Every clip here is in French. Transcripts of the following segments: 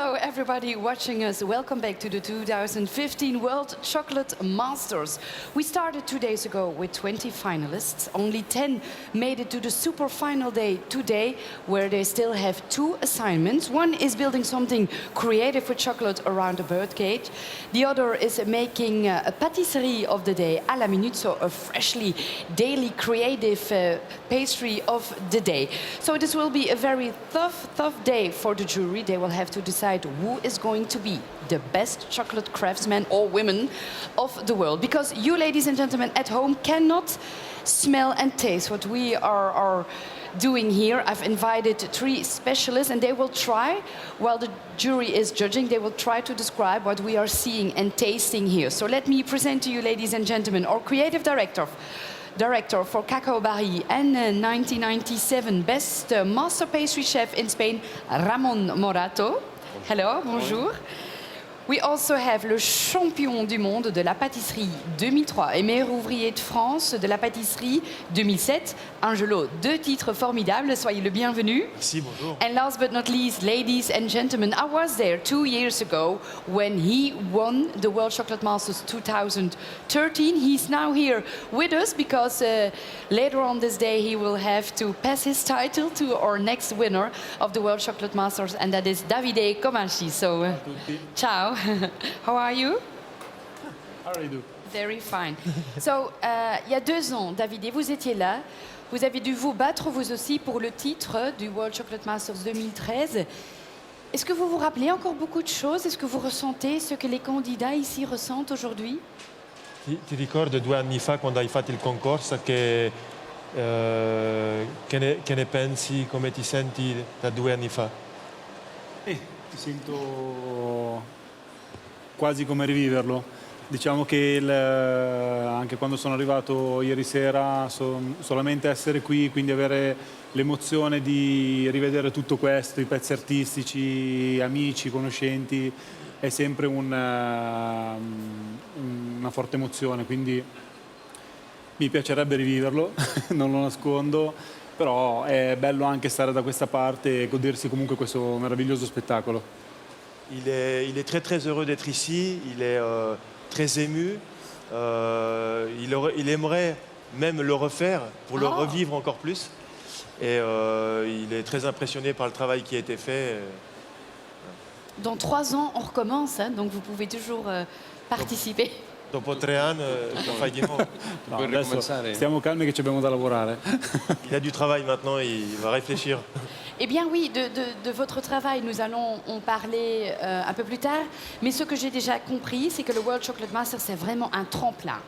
Hello, everybody watching us. Welcome back to the 2015 World Chocolate Masters. We started 2 days ago with 20 finalists. Only 10 made it to the super final day today, where they still have 2 assignments. One is building something creative with chocolate around a birdcage. The other is making a pâtisserie of the day à la minute, so a freshly daily creative pastry of the day. So this will be a very tough day for the jury. They will have to decide who is going to be the best chocolate craftsman or women of the world. Because you, ladies and gentlemen, at home cannot smell and taste what we are doing here. I've invited 3 specialists and they will try, while the jury is judging, they will try to describe what we are seeing and tasting here. So let me present to you, ladies and gentlemen, our creative director for Cacao Barry and 1997 best master pastry chef in Spain, Ramon Morato. Hello, bonjour. We also have le champion du monde de la pâtisserie 2003 et meilleur ouvrier de France de la pâtisserie 2007, Angelo. 2 titres formidables, soyez le bienvenu. Merci, bonjour. And last but not least, ladies and gentlemen, I was there 2 years ago when he won the World Chocolate Masters 2013. He's now here with us because later on this day he will have to pass his title to our next winner of the World Chocolate Masters, and that is Davide Comanci. So, ciao. How are you? How are you doing? Very fine. So, il y a 2 ans, Davide, vous étiez là. Vous avez dû vous battre, vous aussi, pour le titre du World Chocolate Masters 2013. Est-ce que vous vous rappelez encore beaucoup de choses? Est-ce que vous ressentez ce que les candidats ici ressentent aujourd'hui? Ti ricordi 2 anni fa, quando hai fatto il concorso, che ne pensi, come ti senti da 2 anni fa? Ti sento quasi come riviverlo. Diciamo che anche quando sono arrivato ieri sera, solamente essere qui, quindi avere l'emozione di rivedere tutto questo, i pezzi artistici, amici, conoscenti, è sempre una forte emozione, quindi mi piacerebbe riviverlo, non lo nascondo, però è bello anche stare da questa parte e godersi comunque questo meraviglioso spettacolo. Il est très heureux d'être ici, il est très ému, il aimerait même le refaire pour le revivre encore plus. Et il est très impressionné par le travail qui a été fait. Dans 3 ans, on recommence, hein, donc vous pouvez toujours participer. Dopo 3 anni, fai di nuovo. No, adesso stiamo calmi che ci abbiamo da lavorare. Il a du travail maintenant, il va réfléchir. Eh bien oui, de votre travail, nous allons en parler un peu plus tard. Mais ce que j'ai déjà compris, c'est que le World Chocolate Master, c'est vraiment un tremplin.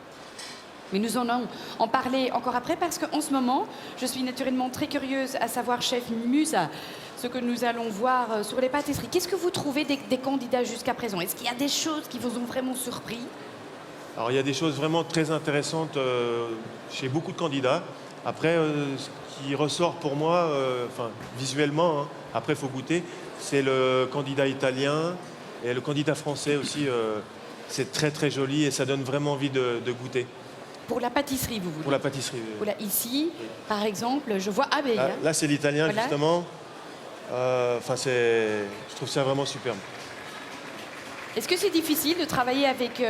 Mais nous en allons en parler encore après, parce qu'en ce moment, je suis naturellement très curieuse à savoir, chef Musa, ce que nous allons voir sur les pâtisseries. Qu'est-ce que vous trouvez des candidats jusqu'à présent? Est-ce qu'il y a des choses qui vous ont vraiment surpris? Alors il y a des choses vraiment très intéressantes chez beaucoup de candidats. Après, ce qui ressort pour moi, visuellement, hein, après il faut goûter, c'est le candidat italien et le candidat français aussi. C'est très joli et ça donne vraiment envie de goûter. Pour la pâtisserie, vous voulez? Pour la pâtisserie. Voilà, ici, par exemple, je vois... Ah, ben, là c'est l'italien, voilà. Justement. Je trouve ça vraiment superbe. Est-ce que c'est difficile de travailler avec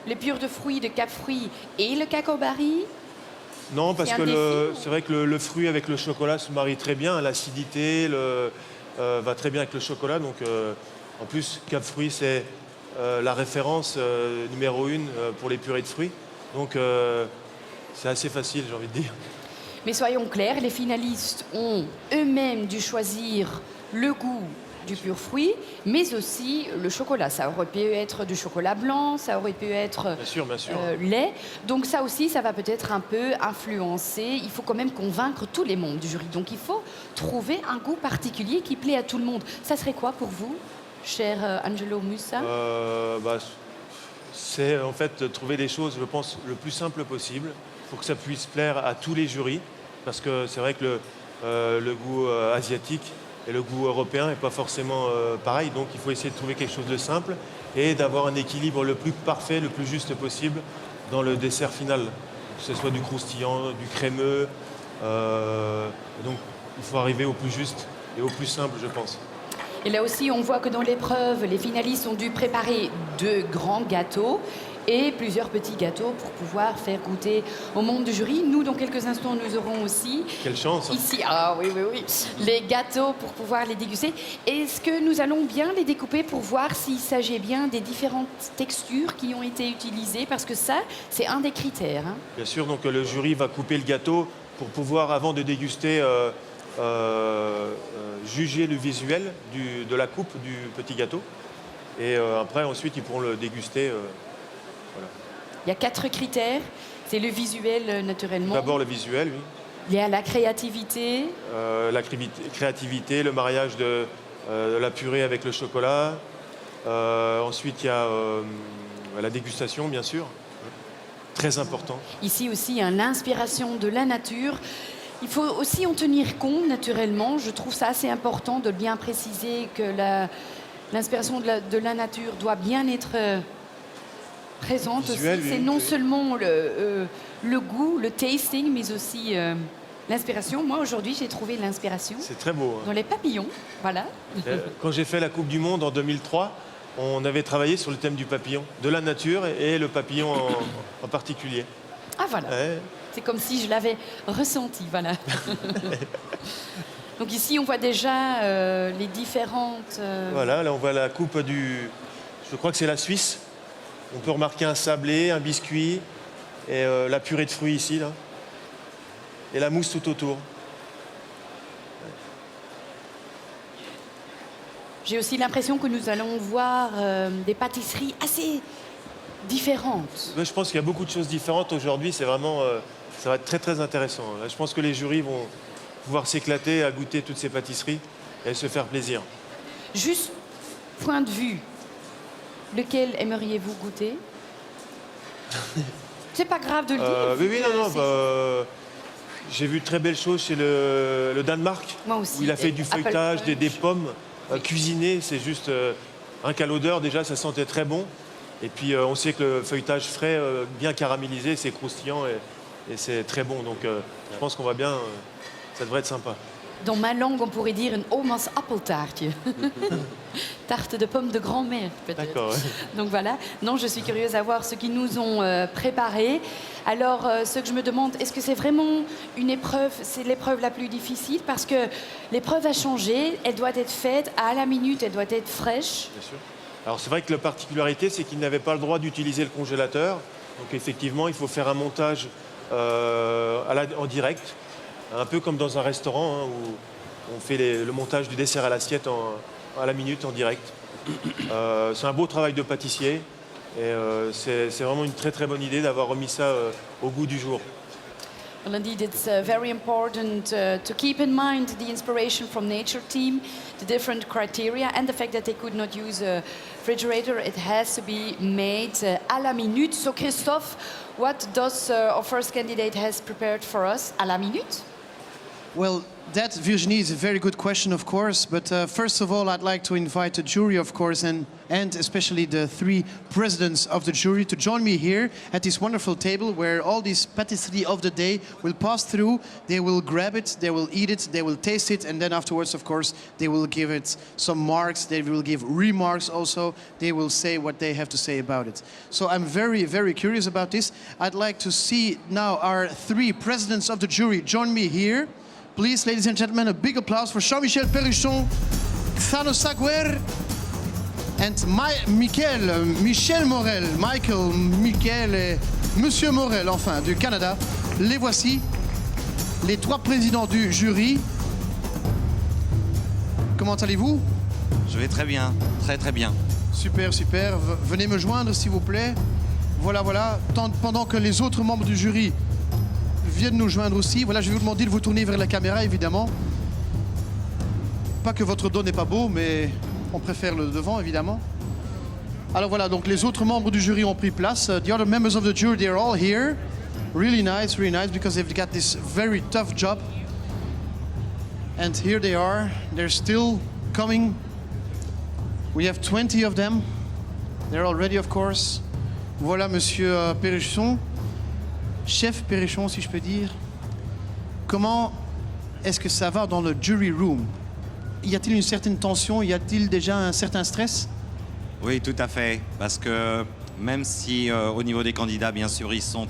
les purs de fruits de Cap Fruits et le Cacao Barry? Non, parce que c'est vrai que le fruit avec le chocolat se marie très bien. L'acidité va très bien avec le chocolat. Donc, en plus, Cap Fruits, c'est la référence numéro 1 pour les purées de fruits. Donc, c'est assez facile, j'ai envie de dire. Mais soyons clairs, les finalistes ont eux-mêmes dû choisir le goût du pur fruit, mais aussi le chocolat. Ça aurait pu être du chocolat blanc, ça aurait pu être bien sûr. lait. Donc ça aussi, ça va peut-être un peu influencer. Il faut quand même convaincre tous les membres du jury. Donc il faut trouver un goût particulier qui plaît à tout le monde. Ça serait quoi pour vous, cher Angelo Musa? C'est en fait trouver les choses, je pense, le plus simple possible pour que ça puisse plaire à tous les jurys. Parce que c'est vrai que le goût asiatique et le goût européen n'est pas forcément pareil. Donc il faut essayer de trouver quelque chose de simple et d'avoir un équilibre le plus parfait, le plus juste possible dans le dessert final. Que ce soit du croustillant, du crémeux. Donc il faut arriver au plus juste et au plus simple, je pense. Et là aussi, on voit que dans l'épreuve, les finalistes ont dû préparer 2 grands gâteaux et plusieurs petits gâteaux pour pouvoir faire goûter au membre du jury. Nous, dans quelques instants, nous aurons aussi Quelle chance, hein. ici, ah oui, oui, oui, les gâteaux pour pouvoir les déguster. Est-ce que nous allons bien les découper pour voir s'il s'agit bien des différentes textures qui ont été utilisées? Parce que ça, c'est un des critères, hein. Bien sûr, donc le jury va couper le gâteau pour pouvoir, avant de déguster, juger le visuel de la coupe du petit gâteau. Et après, ensuite, ils pourront le déguster. Il y a 4 critères. C'est le visuel, naturellement. D'abord le visuel, oui. Il y a la créativité. La créativité, le mariage de la purée avec le chocolat. Ensuite, il y a la dégustation, bien sûr. Très important. Ici aussi, il y a l'inspiration de la nature. Il faut aussi en tenir compte, naturellement. Je trouve ça assez important de bien préciser que l'inspiration de la nature doit bien être présente Visuel, aussi. oui, C'est non oui. seulement le goût, le tasting, mais aussi l'inspiration. Moi, aujourd'hui, j'ai trouvé l'inspiration C'est très beau, hein. dans les papillons. Voilà. Quand j'ai fait la Coupe du Monde en 2003, on avait travaillé sur le thème du papillon, de la nature et le papillon en particulier. Ah, voilà. Ouais. C'est comme si je l'avais ressenti, voilà. Donc ici, on voit déjà les différentes... Voilà, là on voit la coupe je crois que c'est la Suisse. On peut remarquer un sablé, un biscuit et la purée de fruits ici, là. Et la mousse tout autour. J'ai aussi l'impression que nous allons voir des pâtisseries assez différentes. Je pense qu'il y a beaucoup de choses différentes aujourd'hui. C'est vraiment, ça va être très très intéressant. Là, je pense que les jurys vont pouvoir s'éclater à goûter toutes ces pâtisseries et se faire plaisir. Juste point de vue, lequel aimeriez-vous goûter? C'est pas grave de le dire. Oui, vu oui, que non, non. c'est- J'ai vu de très belles choses chez le Danemark. Moi aussi. Où il a fait Et du Apple feuilletage, des Punch. pommes cuisinées. C'est juste un qu'à l'odeur, déjà, ça sentait très bon. Et puis, on sait que le feuilletage frais, bien caramélisé, c'est croustillant et c'est très bon. Donc, je pense qu'on va bien. Ça devrait être sympa. Dans ma langue, on pourrait dire une oma's appeltaartje. Tarte de pommes de grand-mère, peut-être. D'accord. Ouais. Donc voilà. Non, je suis curieuse à voir ce qu'ils nous ont préparé. Alors, ce que je me demande, est-ce que c'est vraiment une épreuve, c'est l'épreuve la plus difficile? Parce que l'épreuve a changé, elle doit être faite à la minute, elle doit être fraîche. Bien sûr. Alors c'est vrai que la particularité, c'est qu'ils n'avaient pas le droit d'utiliser le congélateur. Donc effectivement, il faut faire un montage en direct, un peu comme dans un restaurant, hein, où on fait le montage du dessert à l'assiette à la minute en direct. C'est un beau travail de pâtissier et c'est vraiment une très très bonne idée d'avoir remis ça au goût du jour. Well, indeed, it's very important to keep in mind the inspiration from Nature Team, the different criteria, and the fact that they could not use a refrigerator. It has to be made à la minute. So, Christophe, what does our first candidate has prepared for us à la minute? Well, that, Virginie, is a very good question, of course. But first of all, I'd like to invite the jury, of course, and especially the 3 presidents of the jury to join me here at this wonderful table where all these patisserie of the day will pass through. They will grab it, they will eat it, they will taste it, and then afterwards, of course, they will give it some marks. They will give remarks also. They will say what they have to say about it. So I'm very, very curious about this. I'd like to see now our 3 presidents of the jury join me here. Please, ladies and gentlemen, a big applause for Jean-Michel Perrichon, Thanos Saguer, and Michel Morel, Michael, Michael et Monsieur Morel, enfin, du Canada. Les voici, les 3 présidents du jury. Comment allez-vous? Je vais très bien, très très bien. Super, super. Venez me joindre, s'il vous plaît. Voilà, voilà. Pendant que les autres membres du jury viennent nous joindre aussi. Voilà, je vais vous demander de vous tourner vers la caméra, évidemment. Pas que votre dos n'est pas beau, mais on préfère le devant, évidemment. Alors voilà, donc les autres membres du jury ont pris place. The other members of the jury, they're all here. Really nice, because they've got this very tough job. And here they are. They're still coming. We have 20 of them. They're all ready, of course. Voilà, Monsieur Perrichon. Chef Perrichon, si je peux dire. Comment est-ce que ça va dans le jury room? y a-t-il une certaine tension? Y a-t-il déjà un certain stress? Oui, tout à fait. Parce que même si au niveau des candidats, bien sûr, ils sont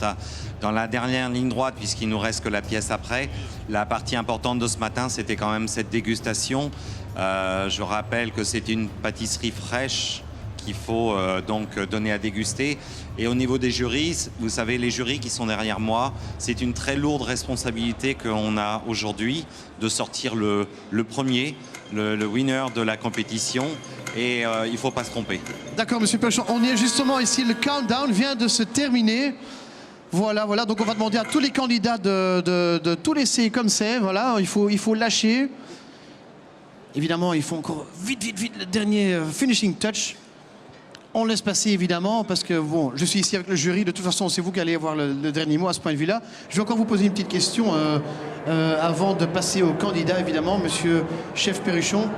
dans la dernière ligne droite, puisqu'il nous reste que la pièce après, la partie importante de ce matin, c'était quand même cette dégustation. Je rappelle que c'est une pâtisserie fraîche qu'il faut donc donner à déguster. Et au niveau des jurys, vous savez, les jurys qui sont derrière moi, c'est une très lourde responsabilité qu'on a aujourd'hui de sortir le premier, le winner de la compétition. Et il ne faut pas se tromper. D'accord, monsieur Perchon, on y est justement ici. Le countdown vient de se terminer. Voilà, voilà. Donc on va demander à tous les candidats de tout laisser comme c'est. Voilà, il faut lâcher. Évidemment, il faut encore vite le dernier finishing touch. On laisse passer évidemment parce que bon, je suis ici avec le jury. De toute façon, c'est vous qui allez avoir le dernier mot à ce point de vue-là. Je vais encore vous poser une petite question avant de passer au candidat, évidemment, monsieur Chef Perruchon,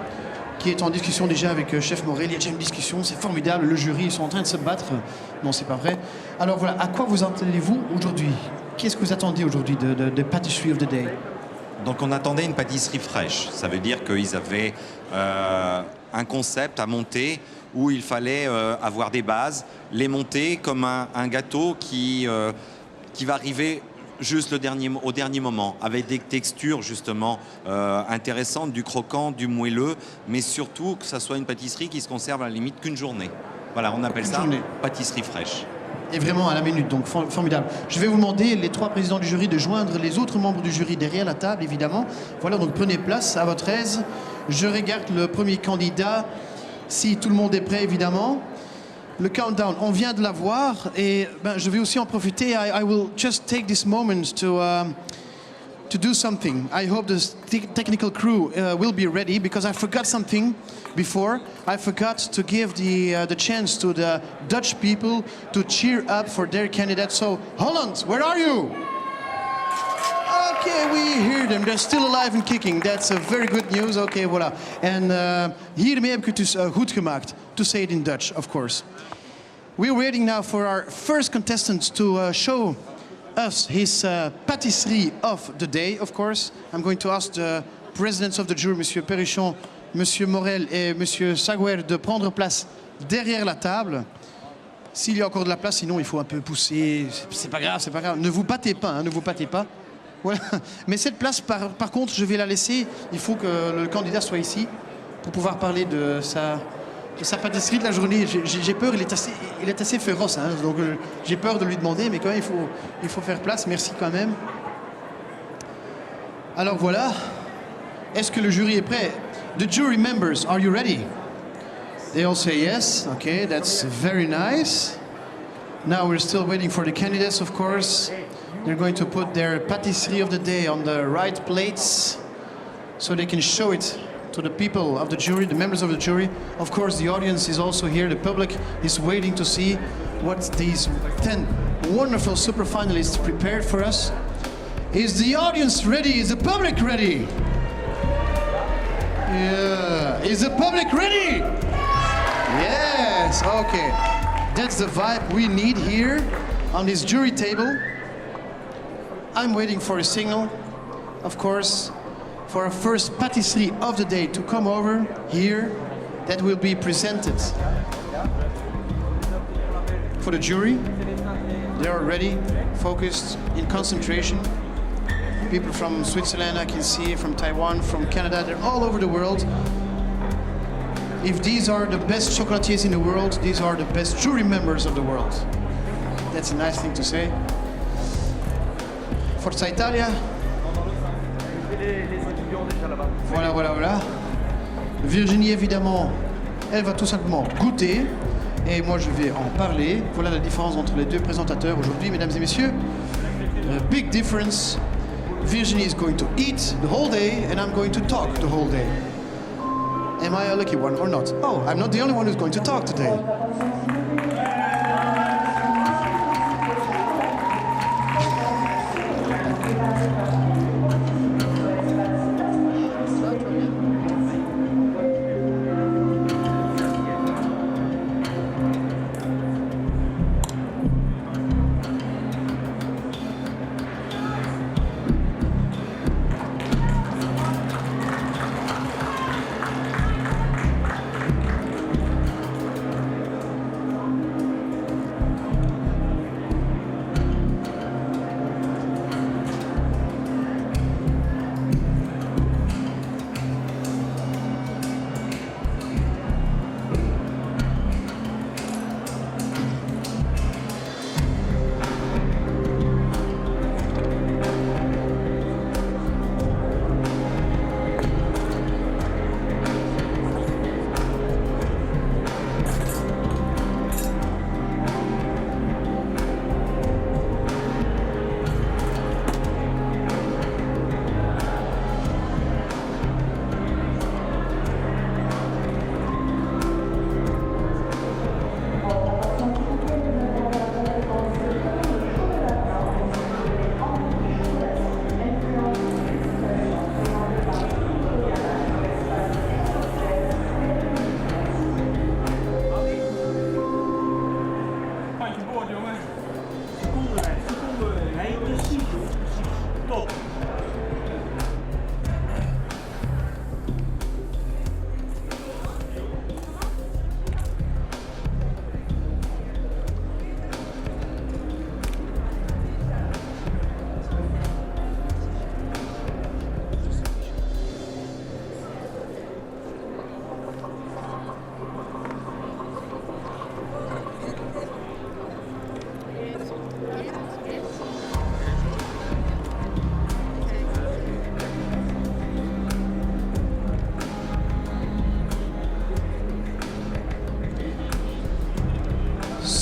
qui est en discussion déjà avec Chef Morel. Il y a déjà une discussion, c'est formidable. Le jury, ils sont en train de se battre. Non, c'est pas vrai. Alors voilà, à quoi vous attendez-vous aujourd'hui? Qu'est-ce que vous attendez aujourd'hui de Patisserie of the Day? Donc on attendait une pâtisserie fraîche. Ça veut dire qu'ils avaient un concept à monter où il fallait avoir des bases, les monter comme un gâteau qui va arriver juste au dernier moment, avec des textures justement intéressantes, du croquant, du moelleux, mais surtout que ça soit une pâtisserie qui se conserve à la limite qu'une journée. Voilà, on appelle ça pâtisserie fraîche. Et vraiment à la minute, donc formidable. Je vais vous demander, les trois présidents du jury, de joindre les autres membres du jury derrière la table, évidemment. Voilà, donc prenez place à votre aise. Je regarde le premier candidat, si tout le monde est prêt, évidemment. Le countdown, on vient de l'avoir, et ben, je vais aussi en profiter. I will just take this moment to do something. I hope the technical crew will be ready, because I forgot something before. I forgot to give the chance to the Dutch people to cheer up for their candidate. So, Holland, where are you? Okay, we hear them. They're still alive and kicking. That's very good news. Okay, voilà. En hiermee heb ik het dus goed gemaakt. To say it in Dutch, of course. We're waiting now for our first contestant to show us his pâtisserie of the day, of course. I'm going to ask the presidents of the jury, Monsieur Perruchon, Monsieur Morel et Monsieur Saguer, de prendre place derrière la table. S'il y a encore de la place, sinon il faut un peu pousser. C'est pas grave, c'est pas grave. Ne vous battez pas, hein, ne vous battez pas. Voilà. Mais cette place, par contre, je vais la laisser. Il faut que le candidat soit ici pour pouvoir parler de sa pâtisserie de la journée. J'ai peur, il est assez féroce, hein, donc j'ai peur de lui demander, mais quand même il faut faire place. Merci quand même. Alors voilà. Est-ce que le jury est prêt? The jury members, are you ready? They all say yes. Okay, that's very nice. Now we're still waiting for the candidates, of course. They're going to put their pâtisserie of the day on the right plates so they can show it to the people of the jury, the members of the jury. Of course, the audience is also here. The public is waiting to see what these 10 wonderful super finalists prepared for us. Is the audience ready? Is the public ready? Yeah. Is the public ready? Yes. Okay. That's the vibe we need here on this jury table. I'm waiting for a signal, of course, for our first pâtisserie of the day to come over here that will be presented for the jury. They are ready, focused, in concentration. People from Switzerland, I can see, from Taiwan, from Canada, they're all over the world. If these are the best chocolatiers in the world, these are the best jury members of the world. That's a nice thing to say. Forza Italia. Voilà, voilà, voilà. Virginie, évidemment, elle va tout simplement goûter. Et moi, je vais en parler. Voilà la différence entre les deux présentateurs aujourd'hui, mesdames et messieurs. A big difference. Virginie is going to eat the whole day, and I'm going to talk the whole day. Am I a lucky one or not? Oh, I'm not the only one who's going to talk today.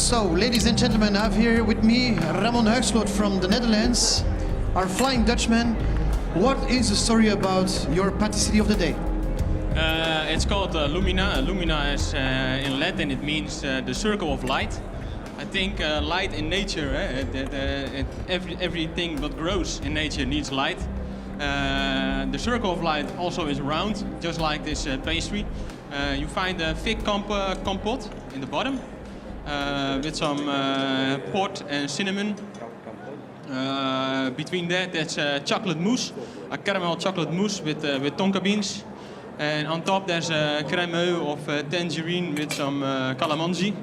So, ladies and gentlemen, I have here with me Ramon Huisloot from the Netherlands, our Flying Dutchman. What is the story about your patisserie of the day? It's called Lumina. Lumina is in Latin, it means the circle of light. I think light in nature, everything that grows in nature needs light. The circle of light also is round, just like this pastry. You find a fig compote in the bottom with some port and cinnamon. Between that, there's chocolate mousse, a caramel chocolate mousse with tonka beans. And on top, there's a crémeux of tangerine with some calamansi.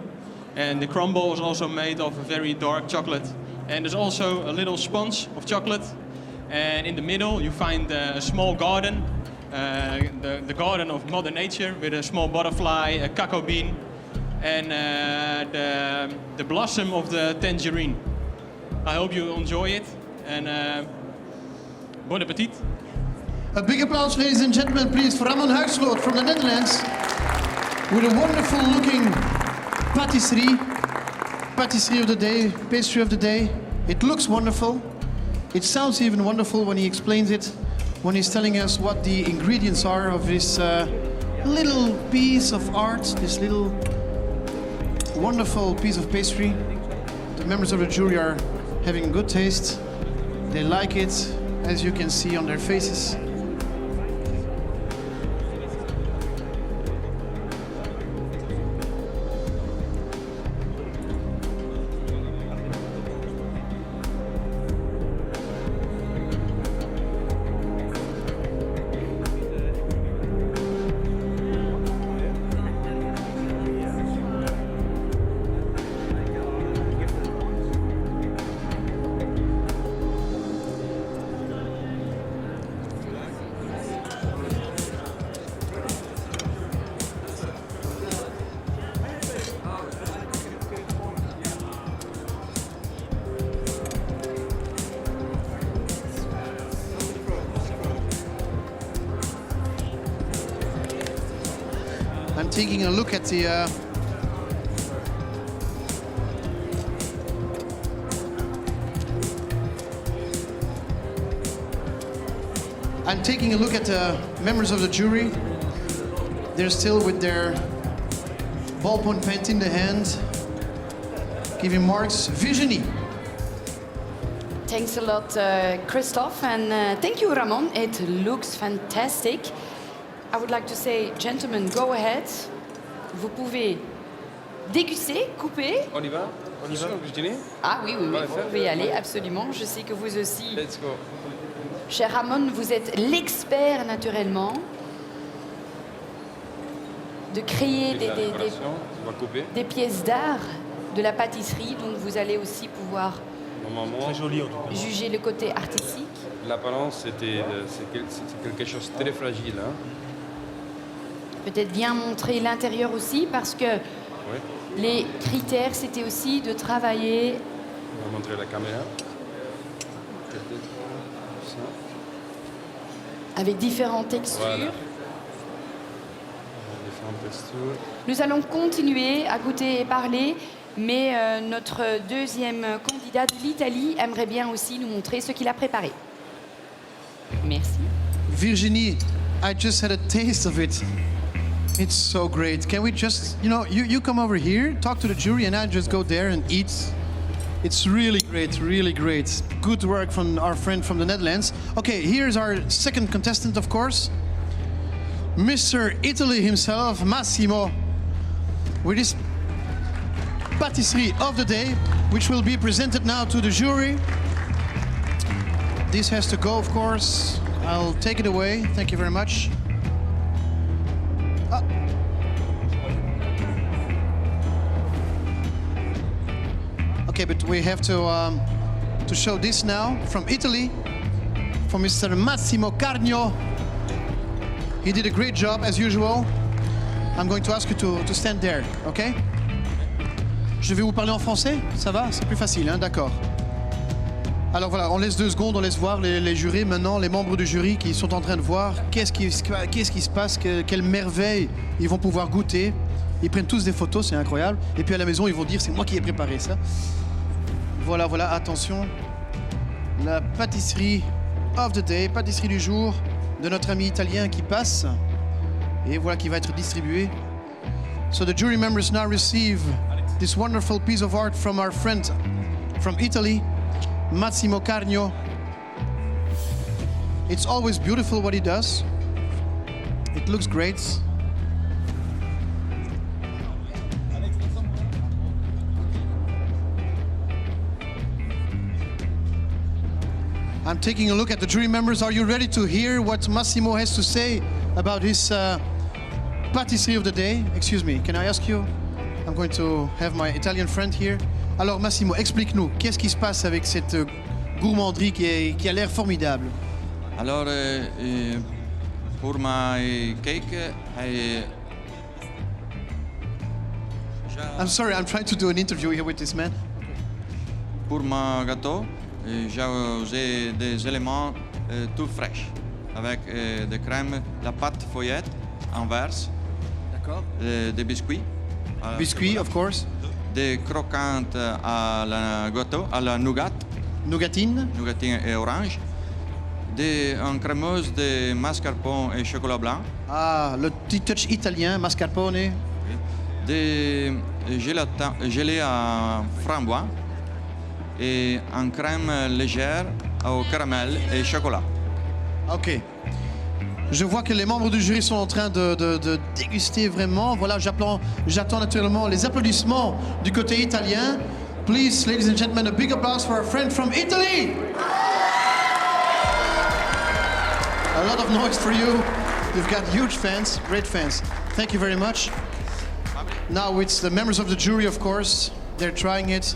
And the crumble is also made of a very dark chocolate. And there's also a little sponge of chocolate. And in the middle, you find a small garden, the garden of Mother Nature, with a small butterfly, a cacao bean, and the blossom of the tangerine. I hope you enjoy it, and bon appetit. A big applause, ladies and gentlemen, please, for Ramon Huisloot from the Netherlands, with a wonderful looking patisserie of the day, pastry of the day. It looks wonderful. It sounds even wonderful when he explains it, when he's telling us what the ingredients are of this little piece of art, this little wonderful piece of pastry. The members of the jury are having good taste. They like it, as you can see on their faces. I'm taking a look at the members of the jury. They're still with their ballpoint pen in the hand, giving marks. Virginie. Thanks a lot, Christophe, and thank you, Ramon. It looks fantastic. I would like to say, gentlemen, go ahead. Vous pouvez déguster, couper. On y va? On y va, Virginie? Ah oui, oui, oui, On va le vous faire. pouvez y aller, absolument. Je sais que vous aussi, Let's go. cher Ramon, vous êtes l'expert, naturellement, de créer La préparation, on va couper. des pièces d'art de la pâtisserie. Donc vous allez aussi pouvoir Normalement, Très joli en tout cas. juger le côté artistique. l'apparence, c'était quelque chose de très fragile. Hein? Peut-être bien montrer l'intérieur aussi, parce que Oui. les critères, c'était aussi de travailler On va montrer la caméra. Peut-être ça. avec différentes textures. Voilà. Différentes textures. Nous allons continuer à goûter et parler, mais notre deuxième candidat de l'Italie aimerait bien aussi nous montrer ce qu'il a préparé. Merci. Virginie, I just had a taste of it. It's so great. Can we just, you come over here, talk to the jury, and I just go there and eat. It's really great, really great. Good work from our friend from the Netherlands. Okay, here's our second contestant, of course. Mr. Italy himself, Massimo, with his patisserie of the day, which will be presented now to the jury. This has to go, of course. I'll take it away. Thank you very much. Okay, but we have to show this now from Italy, from Mr. Massimo Carnio. He did a great job as usual. I'm going to ask you to stand there, okay? Je vais vous parler en français, ça va? C'est plus facile, hein? D'accord. Alors voilà, on laisse 2 secondes, on laisse voir les jurés maintenant, les membres du jury qui sont en train de voir qu'est-ce qui se passe, quelle merveille ils vont pouvoir goûter. Ils prennent tous des photos, c'est incroyable. Et puis à la maison, ils vont dire, c'est moi qui ai préparé ça. Voilà, voilà, attention. La pâtisserie of the day, pâtisserie du jour de notre ami italien qui passe. Et voilà qui va être distribué. So the jury members now receive this wonderful piece of art from our friend from Italy, Massimo Carnio. It's always beautiful what he does. It looks great. I'm taking a look at the jury members. Are you ready to hear what Massimo has to say about his pâtisserie of the day? Excuse me, can I ask you? I'm going to have my Italian friend here. Alors Massimo, explique-nous, qu'est-ce qui se passe avec cette gourmanderie qui a l'air formidable? Alors, pour ma cake, I'm sorry, I'm trying to do an interview here with this man. pour mon gâteau, j'ai usé des éléments tout fraîches, avec des crèmes, la pâte feuillette en verse, des biscuits, Biscuits, of course. des croquantes à la gâteau, à la nougat, Nougatine. nougatine et orange, une crémeuse de mascarpone et chocolat blanc, Ah, le petit touch italien, mascarpone. des gelées à framboise et une crème légère au caramel et chocolat. Ok. Je vois que les membres du jury sont en train de déguster vraiment. Voilà, j'attends naturellement les applaudissements du côté italien. Please, ladies and gentlemen, a big applause for our friend from Italy. A lot of noise for you. You've got huge fans, great fans. Thank you very much. Now it's the members of the jury, of course. They're trying it.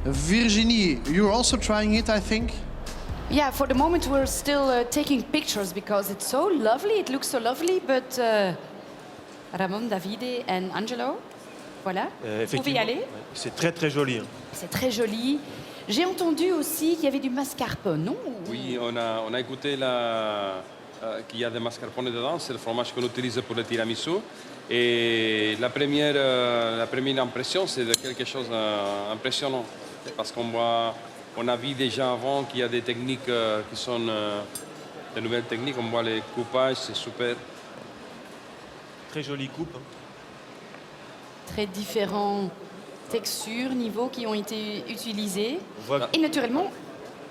Virginie, you're also trying it, I think. Yeah, for the moment we're still taking pictures because it's so lovely, it looks so lovely, but Ramon, Davide and Angelo, voilà, vous pouvez y Effectivement, aller, ouais, c'est très très joli. Hein. c'est très joli. J'ai entendu aussi qu'il y avait du mascarpone, non? Oui, on a écouté qu'il y a des mascarpone dedans, c'est le fromage qu'on utilise pour le tiramisu. Et la première impression, c'est de quelque chose d'impressionnant. Parce on a vu déjà avant qu'il y a des techniques qui sont de nouvelles techniques. On voit les coupages, c'est super. Très jolie coupe. Hein. Très différents textures, niveaux qui ont été utilisés. On voit Et naturellement,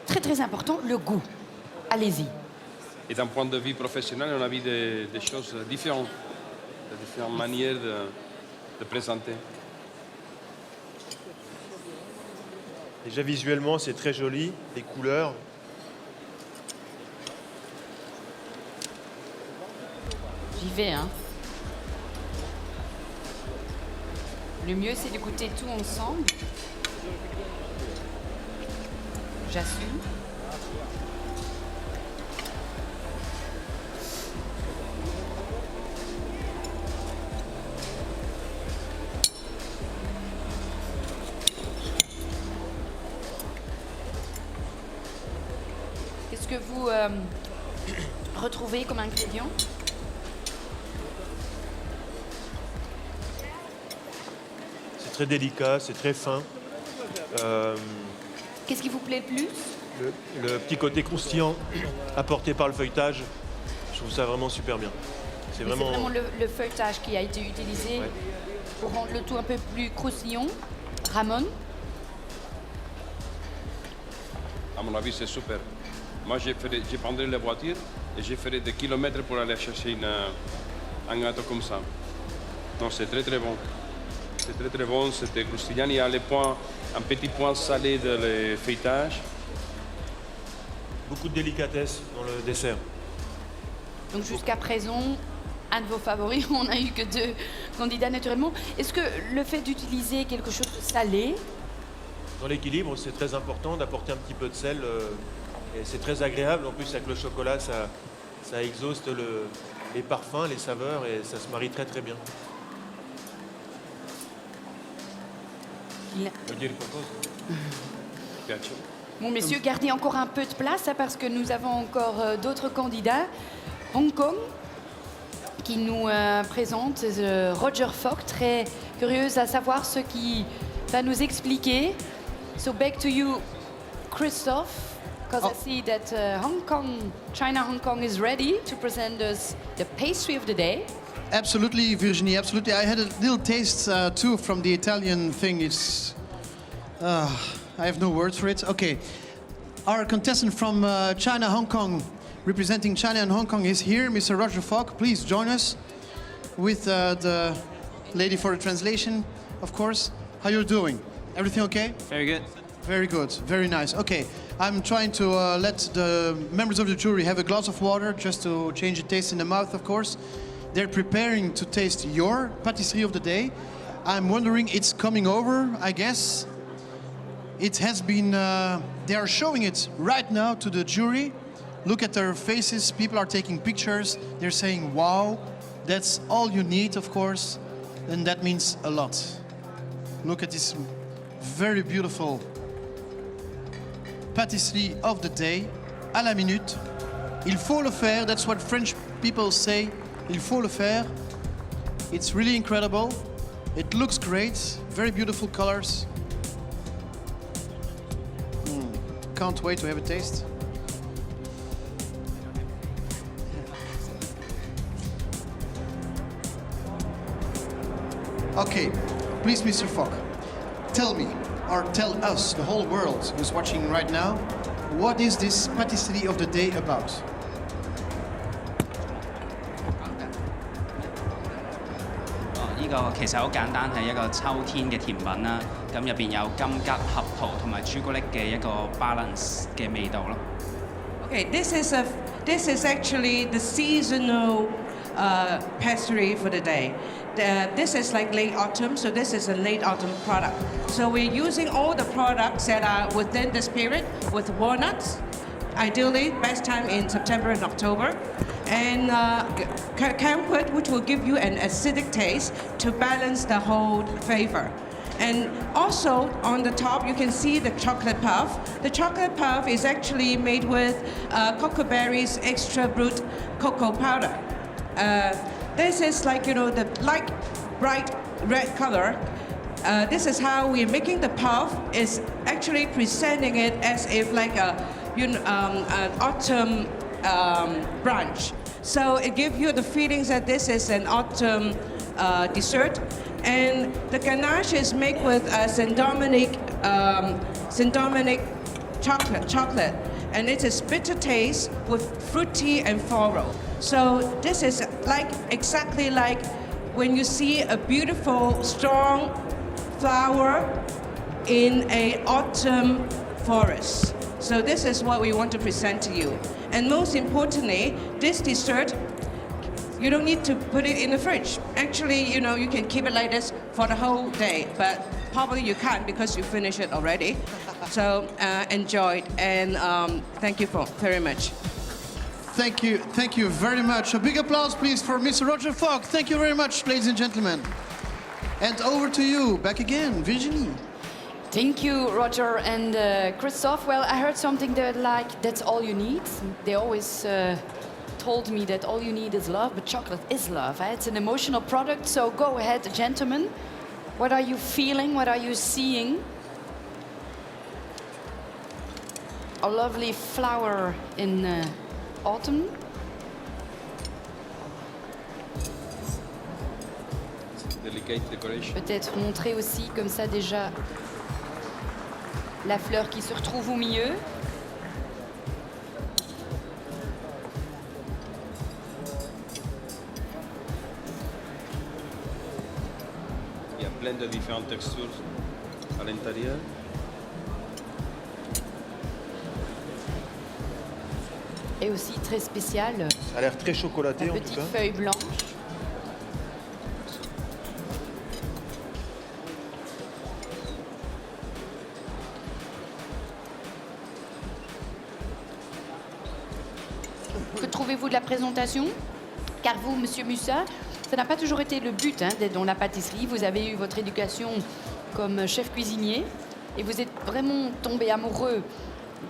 très très important, le goût. Allez-y. Et d'un point de vue professionnel, on a vu des choses différentes, de différentes manières de présenter. déjà visuellement, c'est très joli, les couleurs. J'y vais, hein. Le mieux, c'est de goûter tout ensemble. J'assume. Qu'est-ce que vous retrouvez comme ingrédient? C'est très délicat, c'est très fin. Qu'est-ce qui vous plaît le plus? Le petit côté croustillant apporté par le feuilletage, je trouve ça vraiment super bien. C'est Mais vraiment... C'est vraiment le feuilletage qui a été utilisé Ouais. pour rendre le tout un peu plus croustillant. Ramon? À mon avis, c'est super. Moi, j'ai pris la voiture et j'ai fait des kilomètres pour aller chercher un gâteau comme ça. Non, c'est très très bon. C'est très très bon, c'était croustillant. Il y a un petit point salé de le feuilletage. Beaucoup de délicatesse dans le dessert. Donc jusqu'à présent, un de vos favoris, on n'a eu que 2 candidats naturellement. Est-ce que le fait d'utiliser quelque chose de salé, Dans l'équilibre, c'est très important d'apporter un petit peu de sel. Et c'est très agréable. En plus, avec le chocolat, ça exhauste les parfums, les saveurs et ça se marie très très bien. il- Je veux dire quelque chose. Piace. Bon, messieurs, gardez encore un peu de place hein, parce que nous avons encore d'autres candidats. Hong Kong, qui nous présente, Roger Fogg, très curieuse à savoir ce qui va nous expliquer. So back to you, Christophe, because I see that China-Hong Kong is ready to present us the pastry of the day. Absolutely, Virginie, absolutely. I had a little taste too from the Italian thing. It's, I have no words for it. Okay, our contestant from China, Hong Kong, representing China and Hong Kong is here, Mr. Roger Fogg. Please join us with the lady for the translation, of course. How you doing? Everything okay? Very good. Very good, very nice. Okay, I'm trying to let the members of the jury have a glass of water just to change the taste in the mouth, of course. They're preparing to taste your pâtisserie of the day. I'm wondering, it's coming over, I guess. It has been, they are showing it right now to the jury. Look at their faces, people are taking pictures. They're saying, wow, that's all you need, of course. And that means a lot. Look at this very beautiful pâtisserie of the day, à la minute. Il faut le faire, that's what French people say. Il faut le faire. It's really incredible. It looks great. Very beautiful colors. Can't wait to have a taste. Okay, please, Mr. Fogg, tell me, or tell us, the whole world who's watching right now, what is this pâtisserie of the day about?呢個其實好簡單，係一個秋天嘅甜品啦。咁入邊有金桔、合桃同埋朱古力嘅一個 balance 嘅味道咯。Okay, this is actually the seasonal pastry for the day. This is like late autumn, so this is a late autumn product. So we're using all the products that are within this period with walnuts. Ideally, best time in September and October. And camphor, which will give you an acidic taste to balance the whole flavor. And also on the top, you can see the chocolate puff. The chocolate puff is actually made with cocoa berries, extra brut cocoa powder. This is like, you know, the light, bright red color. This is how we're making the puff, is actually presenting it as if like an autumn brunch. So it gives you the feelings that this is an autumn dessert. And the ganache is made with Saint Dominic chocolate. And it is bitter taste with fruity and floral. So this is like exactly like when you see a beautiful, strong flower in an autumn forest. So this is what we want to present to you. And most importantly, this dessert, you don't need to put it in the fridge. Actually, you know, you can keep it like this for the whole day, but probably you can't because you finished it already. So enjoy it, and thank you very much. Thank you very much. A big applause, please, for Mr. Roger Fogg. Thank you very much, ladies and gentlemen. And over to you, back again, Virginie. Thank you, Roger and Christophe. Well, I heard something that like, that's all you need. They always told me that all you need is love, but chocolate is love. It's an emotional product, so go ahead, gentlemen. What are you feeling? What are you seeing? A lovely flower in autumn. Delicate decoration. Peut-être montrer aussi comme ça déjà la fleur qui se retrouve au milieu. Il y a plein de différentes textures à l'intérieur. Et aussi très spécial, Ça a l'air très chocolaté la en tout petite cas. feuille blanche. Que trouvez-vous de la présentation? Car vous, Monsieur Mussa, ça n'a pas toujours été le but d'être dans la pâtisserie. Vous avez eu votre éducation comme chef cuisinier et vous êtes vraiment tombé amoureux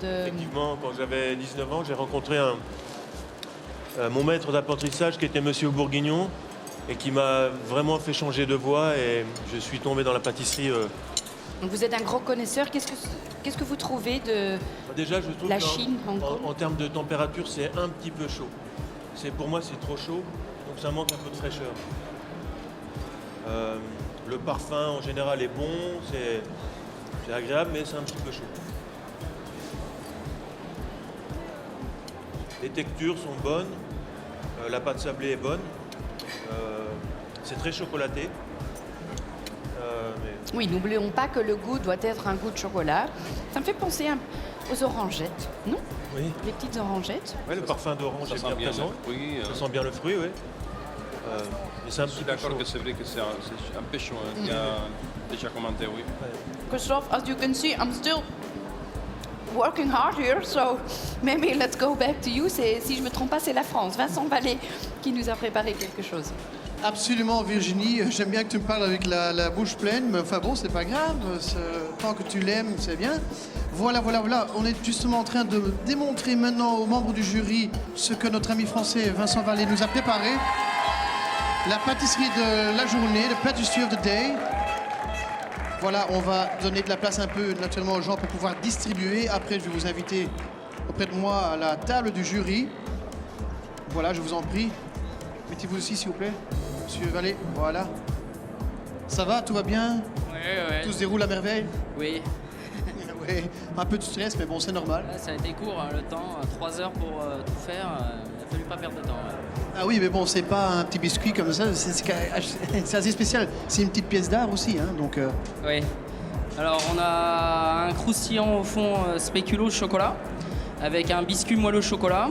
de... Effectivement, quand j'avais 19 ans, j'ai rencontré mon maître d'apprentissage qui était Monsieur Bourguignon et qui m'a vraiment fait changer de voie et je suis tombé dans la pâtisserie. Donc vous êtes un gros connaisseur. Qu'est-ce que vous trouvez de Déjà, je trouve la Chine, Hong Kong? en termes de température, c'est un petit peu chaud. Pour moi, c'est trop chaud, donc ça manque un peu de fraîcheur. Le parfum, en général, est bon, c'est agréable, mais c'est un petit peu chaud. Les textures sont bonnes, la pâte sablée est bonne, c'est très chocolaté. Oui, n'oublions pas que le goût doit être un goût de chocolat. Ça me fait penser aux orangettes, non? Oui. Les petites orangettes. Ouais, le parfum d'orange Ça est sent bien bien présent. le fruit. Ça sent bien le fruit, oui. Mais c'est un Je petit suis peu d'accord chaud. que c'est vrai que c'est un peu chaud. Hein. Il y a déjà commenté, oui. Christophe, as you can see, I'm still working hard here, so maybe let's go back to you. Si je me trompe pas, c'est la France. Vincent Vallée qui nous a préparé quelque chose. Absolument, Virginie. J'aime bien que tu me parles avec la bouche pleine, mais enfin bon, c'est pas grave. Tant que tu l'aimes, c'est bien. Voilà. On est justement en train de démontrer maintenant aux membres du jury ce que notre ami français Vincent Vallée nous a préparé. La pâtisserie de la journée, the pastry of the day. Voilà, on va donner de la place un peu naturellement aux gens pour pouvoir distribuer. Après, je vais vous inviter auprès de moi à la table du jury. Voilà, je vous en prie. Mettez-vous aussi, s'il vous plaît. Monsieur Vallée, voilà. Ça va, tout va bien? Ouais. Tout se déroule à merveille? Oui. Oui, un peu de stress, mais bon, c'est normal. Ça a été court, hein, le temps, 3 heures pour tout faire. Il a fallu pas perdre de temps. Ah oui, mais bon, c'est pas un petit biscuit comme ça, c'est assez spécial. C'est une petite pièce d'art aussi, hein, donc... Oui. Alors, on a un croustillant au fond spéculoos chocolat, avec un biscuit moelleux chocolat.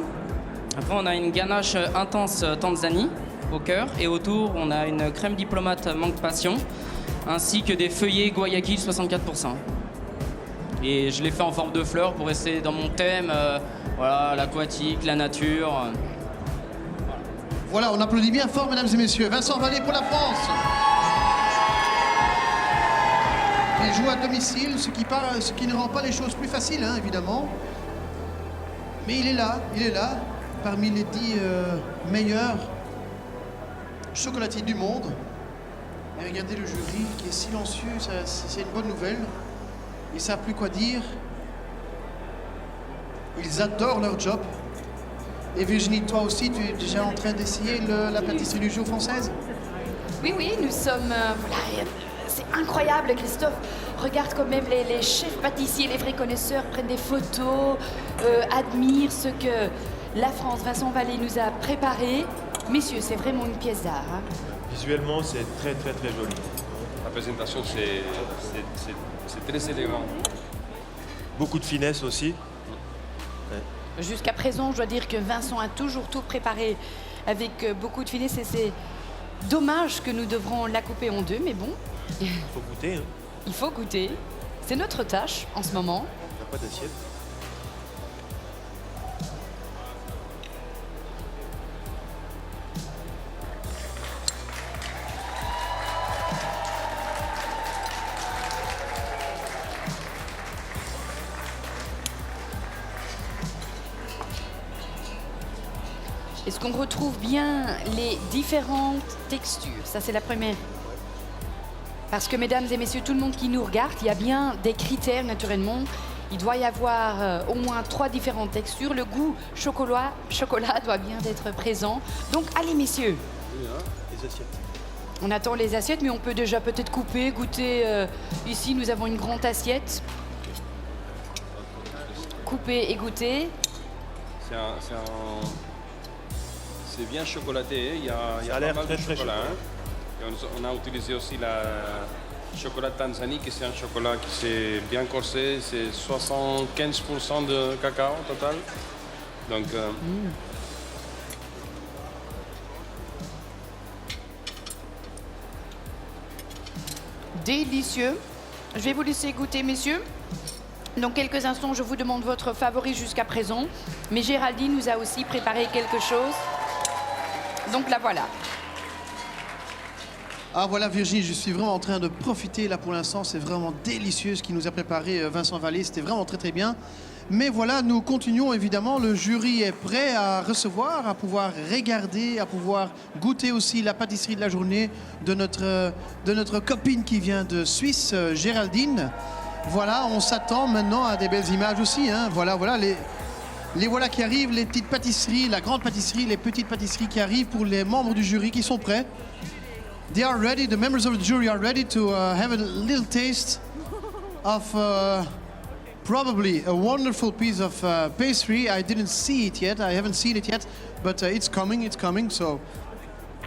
Après, on a une ganache intense tanzanie au cœur, et autour, on a une crème diplomate mangue passion, ainsi que des feuillets guayaquil 64%. Et je l'ai fait en forme de fleurs pour rester dans mon thème, voilà, l'aquatique, la nature. Voilà, on applaudit bien fort, mesdames et messieurs. Vincent Vallée pour la France. Il joue à domicile, ce qui ne rend pas les choses plus faciles, hein, évidemment. Mais il est là, parmi les 10 meilleurs chocolatiers du monde. Et regardez le jury qui est silencieux, c'est une bonne nouvelle. Ils ne savent plus quoi dire. Ils adorent leur job. Et Virginie, toi aussi, tu es déjà en train d'essayer la pâtisserie du jour française? Oui, nous sommes... voilà, c'est incroyable, Christophe. Regarde quand même les chefs pâtissiers, les vrais connaisseurs prennent des photos, admirent ce que la France, Vincent Vallée nous a préparé. Messieurs, c'est vraiment une pièce d'art. Hein. Visuellement, c'est très joli. La présentation, c'est très élégant. Beaucoup de finesse aussi. Jusqu'à présent, je dois dire que Vincent a toujours tout préparé avec beaucoup de finesse et c'est dommage que nous devrons la couper en deux, mais bon. Il faut goûter. Hein. Il faut goûter. C'est notre tâche en ce moment. Il n'y a pas d'assiette. Est-ce qu'on retrouve bien les différentes textures? Ça, c'est la première. Parce que, mesdames et messieurs, tout le monde qui nous regarde, il y a bien des critères, naturellement. Il doit y avoir au moins 3 différentes textures. Le goût chocolat doit bien être présent. Donc, allez, messieurs. Les assiettes. On attend les assiettes, mais on peut déjà peut-être couper, goûter. Ici, nous avons une grande assiette. Couper et goûter. C'est bien chocolaté, il y a a l'air pas mal de très chocolat. Hein. Et on a utilisé aussi la chocolat Tanzanie, qui c'est un chocolat qui s'est bien corsé, c'est 75% de cacao total. Donc, Délicieux. Je vais vous laisser goûter, messieurs. Dans quelques instants, je vous demande votre favori jusqu'à présent. Mais Géraldine nous a aussi préparé quelque chose. Donc la voilà. Ah voilà Virginie, je suis vraiment en train de profiter là pour l'instant. C'est vraiment délicieux ce qu'il nous a préparé Vincent Vallée. C'était vraiment très bien. Mais voilà, nous continuons évidemment. Le jury est prêt à recevoir, à pouvoir regarder, à pouvoir goûter aussi la pâtisserie de la journée de notre copine qui vient de Suisse, Géraldine. Voilà, on s'attend maintenant à des belles images aussi. Hein. Voilà, les voilà qui arrivent, les petites pâtisseries, la grande pâtisserie, les petites pâtisseries qui arrivent pour les membres du jury qui sont prêts. They are ready, the members of the jury are ready to have a little taste of probably a wonderful piece of pastry. I didn't see it yet, I haven't seen it yet, but it's coming, so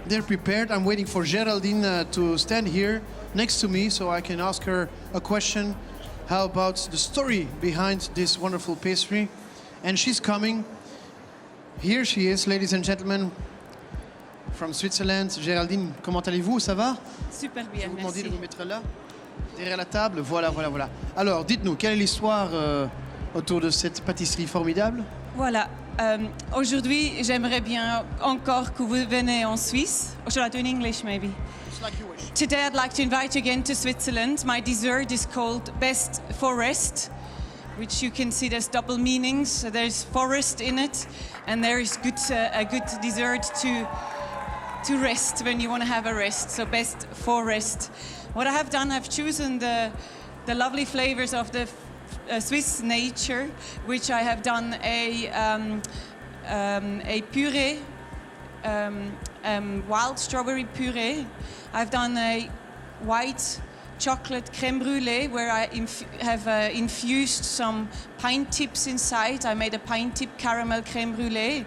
they're prepared. I'm waiting for Geraldine to stand here next to me so I can ask her a question. How about the story behind this wonderful pastry? And she's coming. Here she is, ladies and gentlemen, from Switzerland. Géraldine, comment allez-vous? Ça va? Super bien, Je vous merci. demande de vous mettre là, derrière la table. Voilà. Alors, dites-nous, quelle est l'histoire autour de cette pâtisserie formidable? Voilà. Aujourd'hui, j'aimerais bien encore que vous venez en Suisse. Or shall I do in English, maybe? It's like you wish. Today, I'd like to invite you again to Switzerland. My dessert is called Best Forest, which you can see there's double meanings. There's forest in it, and there is a good dessert to rest when you want to have a rest. So Best Forest. What I have done, I've chosen the lovely flavors of the Swiss nature, which I have done a puree, wild strawberry puree. I've done a white chocolate creme brulee where I have infused some pine tips inside. I made a pine tip caramel creme brulee.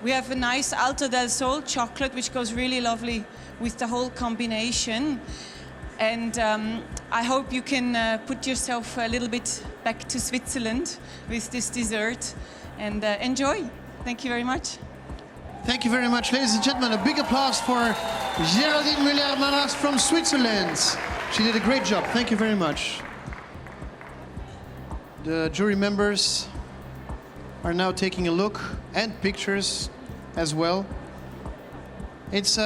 We have a nice Alto del Sol chocolate which goes really lovely with the whole combination. And I hope you can put yourself a little bit back to Switzerland with this dessert and enjoy. Thank you very much. Thank you very much, ladies and gentlemen. A big applause for Géraldine Müller-Maras from Switzerland. She did a great job. Thank you very much. The jury members are now taking a look and pictures as well. It's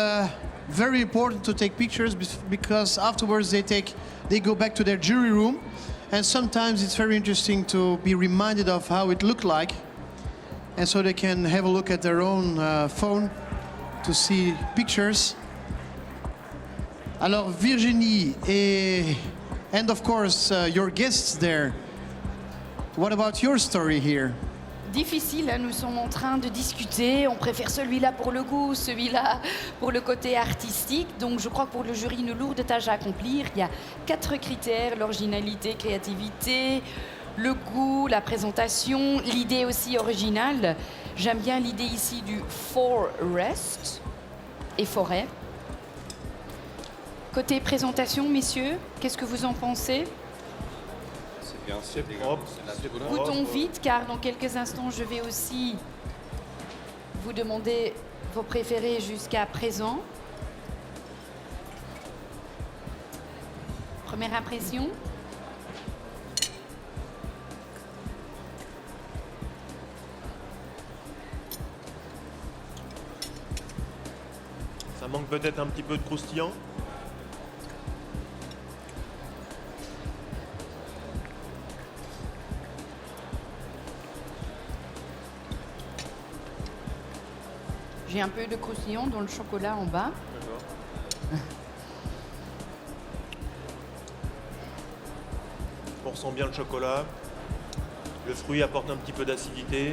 very important to take pictures because afterwards they go back to their jury room, and sometimes it's very interesting to be reminded of how it looked like, and so they can have a look at their own phone to see pictures. Alors Virginie and of course your guests there, what about your story here? Difficile, hein, nous sommes en train de discuter, on préfère celui-là pour le goût, celui-là pour le côté artistique, donc je crois que pour le jury une lourde tâche à accomplir. Il y a 4 critères, l'originalité, créativité, le goût, la présentation, l'idée aussi originale. J'aime bien l'idée ici du forest et forêt. Côté présentation, messieurs, qu'est-ce que vous en pensez? C'est bien, C'est propre. Goûtons vite, car dans quelques instants, je vais aussi vous demander vos préférés jusqu'à présent. Première impression? Ça manque peut-être un petit peu de croustillant. J'ai un peu de croustillant dans le chocolat en bas. D'accord. On ressent bien le chocolat. Le fruit apporte un petit peu d'acidité.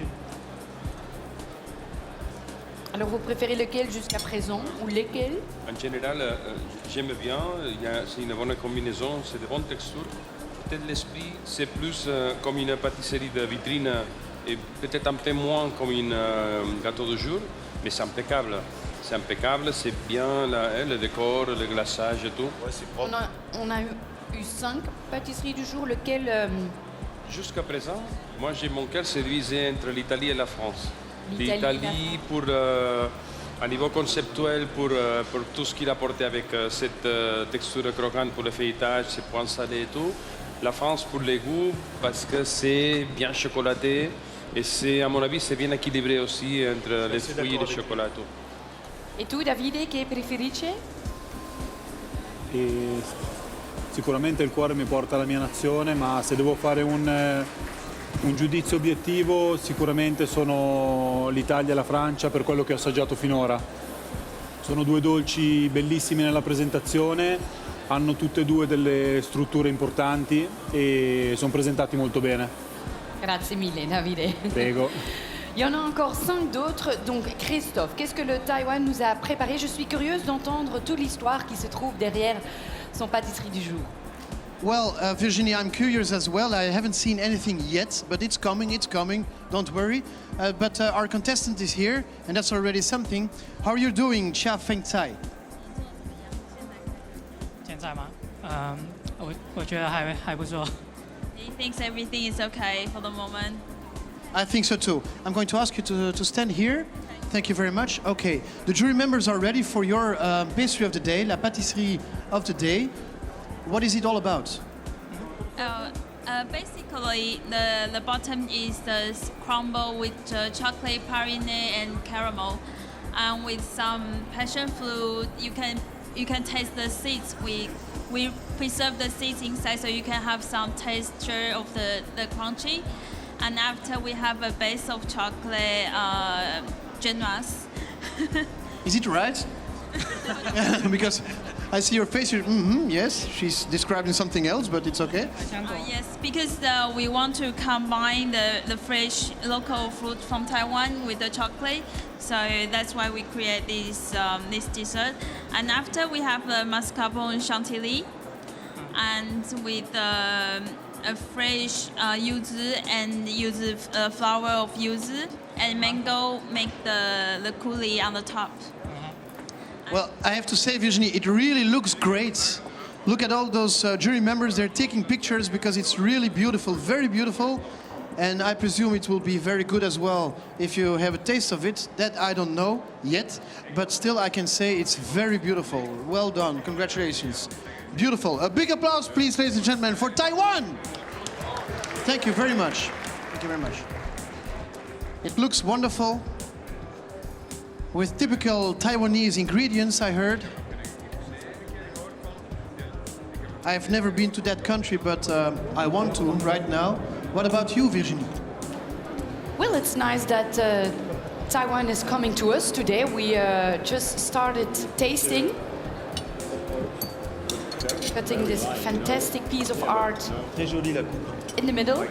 Alors vous préférez lequel jusqu'à présent ou lesquels? En général, j'aime bien. C'est une bonne combinaison, c'est de bonnes textures. Peut-être l'esprit, c'est plus comme une pâtisserie de vitrine et peut-être un peu moins comme un gâteau de jour, mais c'est impeccable. C'est impeccable, c'est bien le décor, le glaçage et tout. Ouais, c'est propre. On a eu 5 pâtisseries du jour, lequel Jusqu'à présent, moi j'ai mon cœur c'est divisé entre l'Italie et la France. L'Italie, L'Italie pour à niveau conceptuel pour tout ce qu'il a apporté avec cette texture croquante pour le feuilletage, ces points salés et tout. La France pour les goûts parce que c'est bien chocolaté et c'est à mon avis c'est bien équilibré aussi entre les fruits et le chocolat et tout. E tu, Davide, che preferisci? E sicuramente il cuore mi porta alla mia nazione, ma se devo fare un Un giudizio obiettivo sicuramente sono l'Italia e la Francia per quello che ho assaggiato finora. Sono due dolci bellissimi nella presentazione, hanno tutte e due delle strutture importanti e sono presentati molto bene. Grazie mille, Davide. Prego. Il y en a encore 5 d'autres. Donc, Christophe, qu'est-ce que le Taïwan nous a préparé? Je suis curieuse d'entendre toute l'histoire qui se trouve derrière son pâtisserie du jour. Well, Virginie, I'm curious as well. I haven't seen anything yet, but it's coming, don't worry. But our contestant is here, and that's already something. How are you doing, Chia Feng Tsai? 现在吗？我觉得还不错。 He thinks everything is okay for the moment. I think so too. I'm going to ask you to stand here. Thank you very much. Okay, the jury members are ready for your pastry of the day, la pâtisserie of the day. What is it all about? Basically, the bottom is the crumble with chocolate, praline, and caramel, and with some passion fruit. You can taste the seeds. We preserve the seeds inside, so you can have some texture of the crunchy. And after we have a base of chocolate genoise. Is it right? Because I see your face. Yes, she's describing something else, but it's okay. Yes, because we want to combine the fresh local fruit from Taiwan with the chocolate. So that's why we create this dessert. And after we have the mascarpone chantilly, and with a fresh yuzu and yuzu flower of yuzu, and mango make the coulis on the top. Well, I have to say, Virginie, it really looks great. Look at all those jury members. They're taking pictures because it's really beautiful, very beautiful. And I presume it will be very good as well if you have a taste of it. That I don't know yet, but still I can say it's very beautiful. Well done, congratulations. Beautiful. A big applause, please, ladies and gentlemen, for Taiwan. Thank you very much. Thank you very much. It looks wonderful. With typical Taiwanese ingredients, I heard. I've never been to that country, but I want to right now. What about you, Virginie? Well, it's nice that Taiwan is coming to us today. We just started tasting, cutting this fantastic piece of art Très jolie la coupe. in the middle.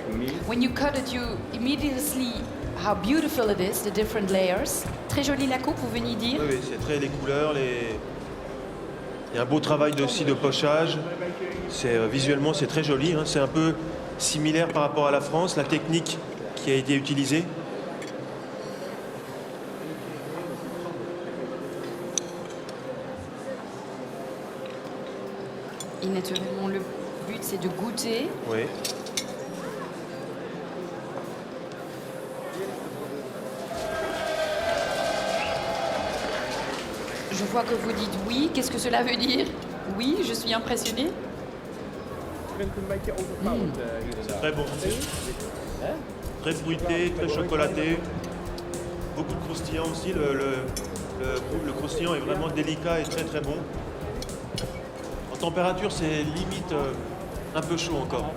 When you cut it, you immediately see how beautiful it is, the different layers. Très jolie la coupe, vous veniez dire? Oui, c'est très les couleurs, il y a un beau travail aussi de pochage. Visuellement, c'est très joli. Hein. C'est un peu similaire par rapport à la France, la technique qui a été utilisée. Et naturellement, le but, c'est de goûter. Oui. Je vois que vous dites oui. Qu'est-ce que cela veut dire? Oui, je suis impressionnée. C'est très bon. Très fruité, très chocolaté. Beaucoup de croustillant aussi. Le croustillant est vraiment délicat et très très bon. En température, c'est limite un peu chaud encore.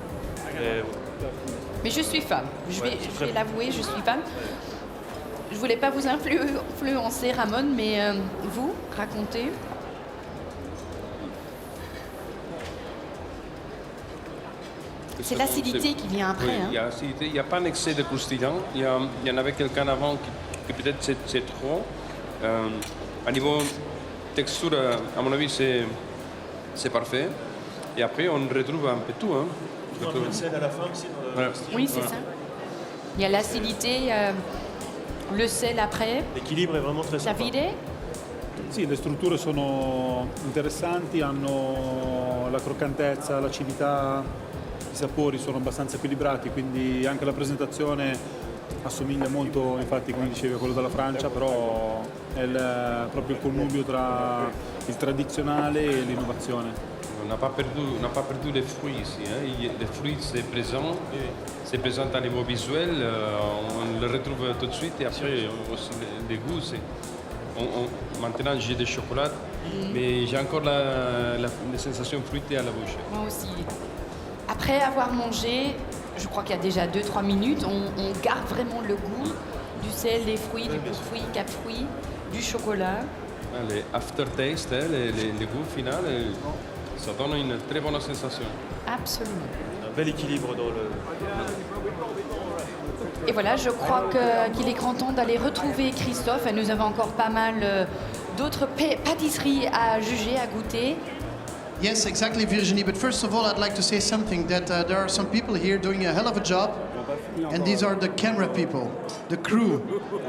Mais je suis femme. Je vais l'avouer, je suis femme. Je voulais pas vous influencer, Ramon, mais vous, racontez. C'est l'acidité qui vient après. Oui, hein. il y a l'acidité. Il n'y a pas un excès de croustillant. Il y en avait quelqu'un avant qui peut-être c'est trop. À niveau texture, à mon avis, c'est parfait. Et après, on retrouve un peu tout. Hein. Un peu de sel à la fin aussi dans le croustillant. Oui, c'est ça. Il y a l'acidité, le sel après. L'équilibre est vraiment très sympa. Davide? Sì, le strutture sono interessanti, hanno la croccantezza, l'acidità, i sapori sono abbastanza equilibrati, quindi anche la presentazione assomiglia molto, infatti come dicevi, a quello della Francia, però è proprio il connubio tra il tradizionale e l'innovazione. On n'a pas perdu les fruits ici. Hein. Les fruits, c'est présent à niveau visuel. On le retrouve tout de suite. Et après, aussi, les goûts, maintenant, j'ai des chocolats, mais j'ai encore la sensation fruitée à la bouche. Moi aussi. Après avoir mangé je crois qu'il y a déjà 2-3 minutes, on garde vraiment le goût du sel, des fruits, du fruit, 4 fruits, du chocolat. Les aftertaste, hein, les goûts finaux, ça donne une très bonne sensation. Absolument. Un bel équilibre dans le... Et voilà, je crois qu'il est grand temps d'aller retrouver Christophe. Et nous avons encore pas mal d'autres pâtisseries à juger, à goûter. Yes, exactly, Virginie. But first of all, I'd like to say something that there are some people here doing a hell of a job. And these are the camera people, the crew.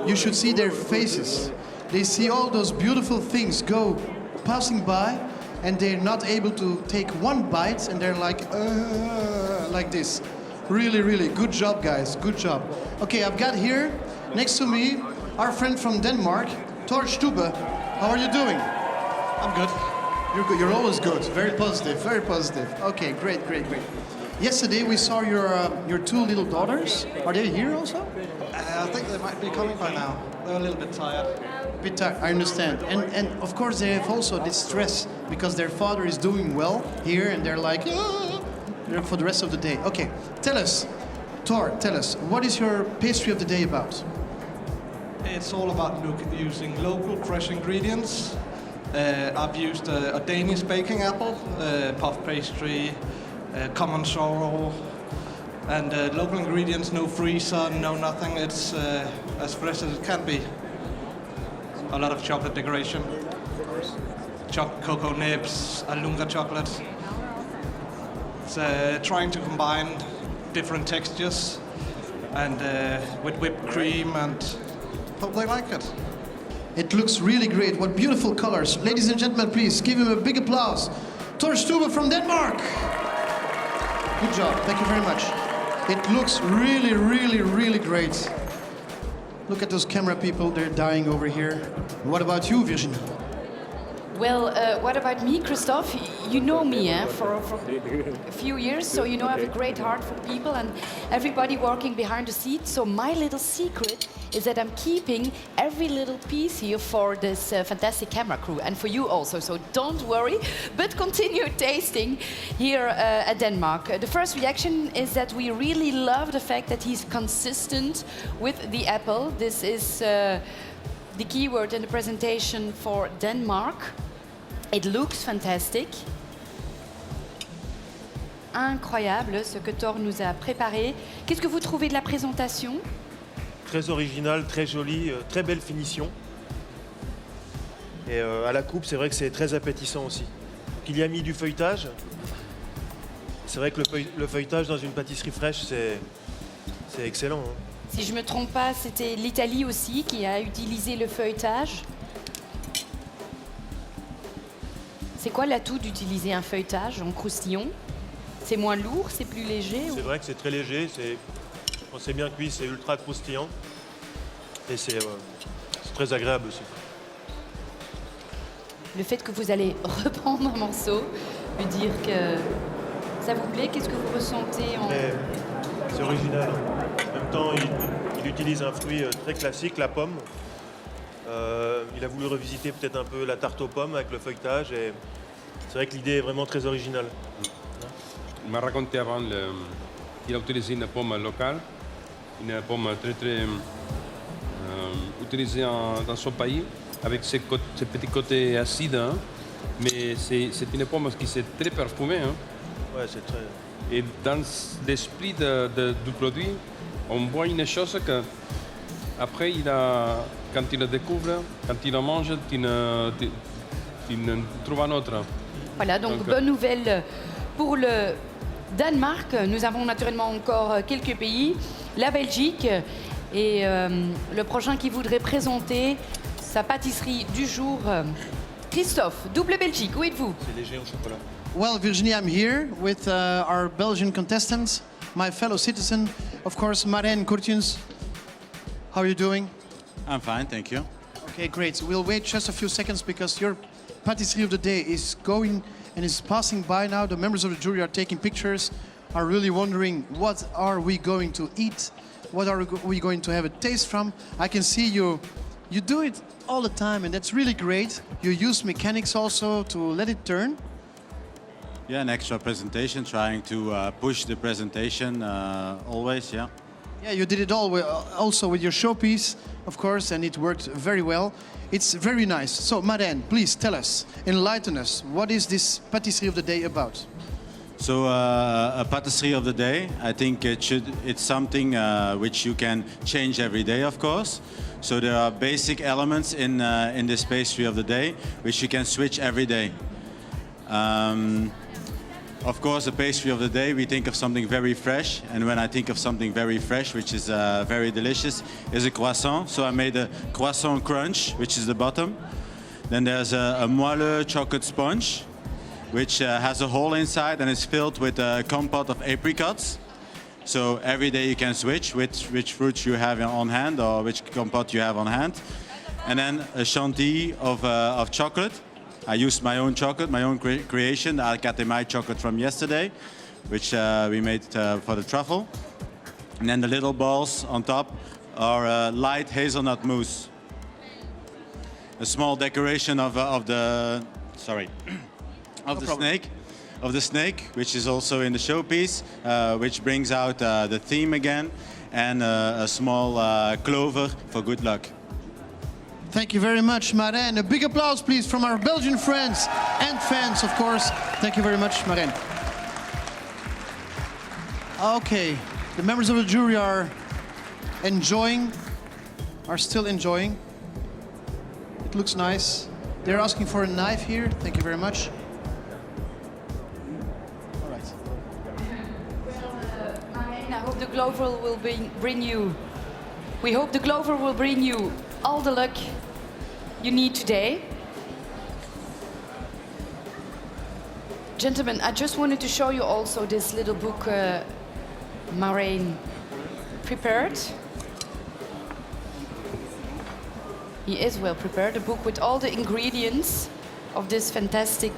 You should see their faces. They see all those beautiful things go passing by, and they're not able to take one bite, and they're like this. Really, really, good job, guys, good job. Okay, I've got here, next to me, our friend from Denmark, Thor Stube. How are you doing? I'm good. You're good, you're always good, very positive, very positive. Okay, great, great, great. Yesterday we saw your two little daughters. Are they here also? I think they might be coming by now. They're a little bit tired. Bit tired, I understand. And of course they have also this stress because their father is doing well here and they're like, for the rest of the day. Okay, tell us, Thor, tell us, what is your pastry of the day about? It's all about using local fresh ingredients. I've used a Danish baking apple, puff pastry, common sorrel, and local ingredients, no freezer, no nothing. It's as fresh as it can be. A lot of chocolate decoration, cocoa nibs, Alunga chocolate. It's trying to combine different textures and with whipped cream, and hope they like it. It looks really great. What beautiful colors. Ladies and gentlemen, please give him a big applause. Thor Stube from Denmark. Good job. Thank you very much. It looks really, really, really great. Look at those camera people. They're dying over here. What about you, Virginie? Well, what about me, Christophe? You know me for a few years, so you know I have a great heart for people and everybody working behind the scenes. So my little secret is that I'm keeping every little piece here for this fantastic camera crew and for you also. So don't worry, but continue tasting here at Denmark. The first reaction is that we really love the fact that he's consistent with the apple. This is the keyword in the presentation for Denmark. It looks fantastic. Incroyable ce que Thor nous a préparé. Qu'est-ce que vous trouvez de la présentation? Très original, très joli, très belle finition. Et à la coupe, c'est vrai que c'est très appétissant aussi. Il y a mis du feuilletage. C'est vrai que le feuilletage dans une pâtisserie fraîche, c'est excellent. Hein. Si je ne me trompe pas, c'était l'Italie aussi qui a utilisé le feuilletage. C'est quoi l'atout d'utiliser un feuilletage en croustillon? C'est moins lourd, c'est plus léger? C'est vrai que c'est très léger, quand c'est bien cuit, c'est ultra croustillant. Et c'est très agréable aussi. Le fait que vous allez reprendre un morceau veut dire que ça vous plaît? Qu'est-ce que vous ressentez C'est original. En même temps, il utilise un fruit très classique, la pomme. Il a voulu revisiter peut-être un peu la tarte aux pommes avec le feuilletage. Et c'est vrai que l'idée est vraiment très originale. Il m'a raconté avant qu'il a utilisé une pomme locale, une pomme très utilisée dans son pays, avec ses petits côtés acides. Hein. Mais c'est une pomme qui est très parfumée. Hein. Ouais, c'est très... Et dans l'esprit du produit, on voit une chose que après, quand il le découvre, quand il le mange, il trouve un autre. Voilà, donc bonne nouvelle pour le Danemark. Nous avons naturellement encore quelques pays, la Belgique et le prochain qui voudrait présenter sa pâtisserie du jour. Christophe, double Belgique, où êtes-vous? C'est léger au chocolat. Well, Virginie, I'm here with our Belgian contestants, my fellow citizen, of course, Marijn Courtjens. How are you doing? I'm fine, thank you. Okay, great. We'll wait just a few seconds because your pâtisserie of the day is going and is passing by now. The members of the jury are taking pictures, are really wondering what are we going to eat? What are we going to have a taste from? I can see you do it all the time and that's really great. You use mechanics also to let it turn. Yeah, an extra presentation, trying to push the presentation always, yeah. Yeah, you did it all also with your showpiece, of course, and it worked very well. It's very nice. So, Marijn, please tell us, enlighten us, what is this Patisserie of the Day about? So a patisserie of the day, I think it's something which you can change every day, of course. So there are basic elements in this pastry of the day which you can switch every day. Of course, a pastry of the day, we think of something very fresh. And when I think of something very fresh, which is very delicious, is a croissant. So I made a croissant crunch, which is the bottom. Then there's a moelleux chocolate sponge, which has a hole inside and is filled with a compote of apricots. So every day you can switch which fruits you have on hand or which compote you have on hand. And then a chantilly of chocolate. I used my own chocolate, my own creation, the Alcatemay chocolate from yesterday, which we made for the truffle. And then the little balls on top are light hazelnut mousse. A small decoration of the snake, which is also in the showpiece, which brings out the theme again, and a small clover for good luck. Thank you very much, Marijn. A big applause, please, from our Belgian friends and fans, of course. Thank you very much, Marijn. Okay, the members of the jury are still enjoying. It looks nice. They're asking for a knife here. Thank you very much. All right. Marijn, I hope the Glover will bring you. We hope the Glover will bring you all the luck you need today. Gentlemen, I just wanted to show you also this little book Marijn prepared. He is well prepared, a book with all the ingredients of this fantastic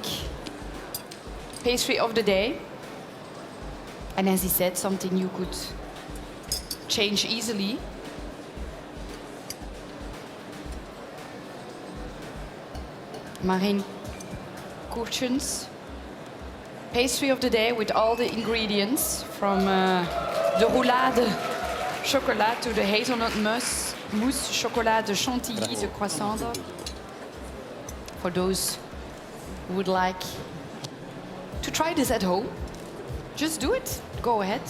pastry of the day. And as he said, something you could change easily. Marijn Koertjens, pastry of the day with all the ingredients from the roulade chocolat to the hazelnut mousse chocolat, the chantilly, the croissant. For those who would like to try this at home, just do it. Go ahead.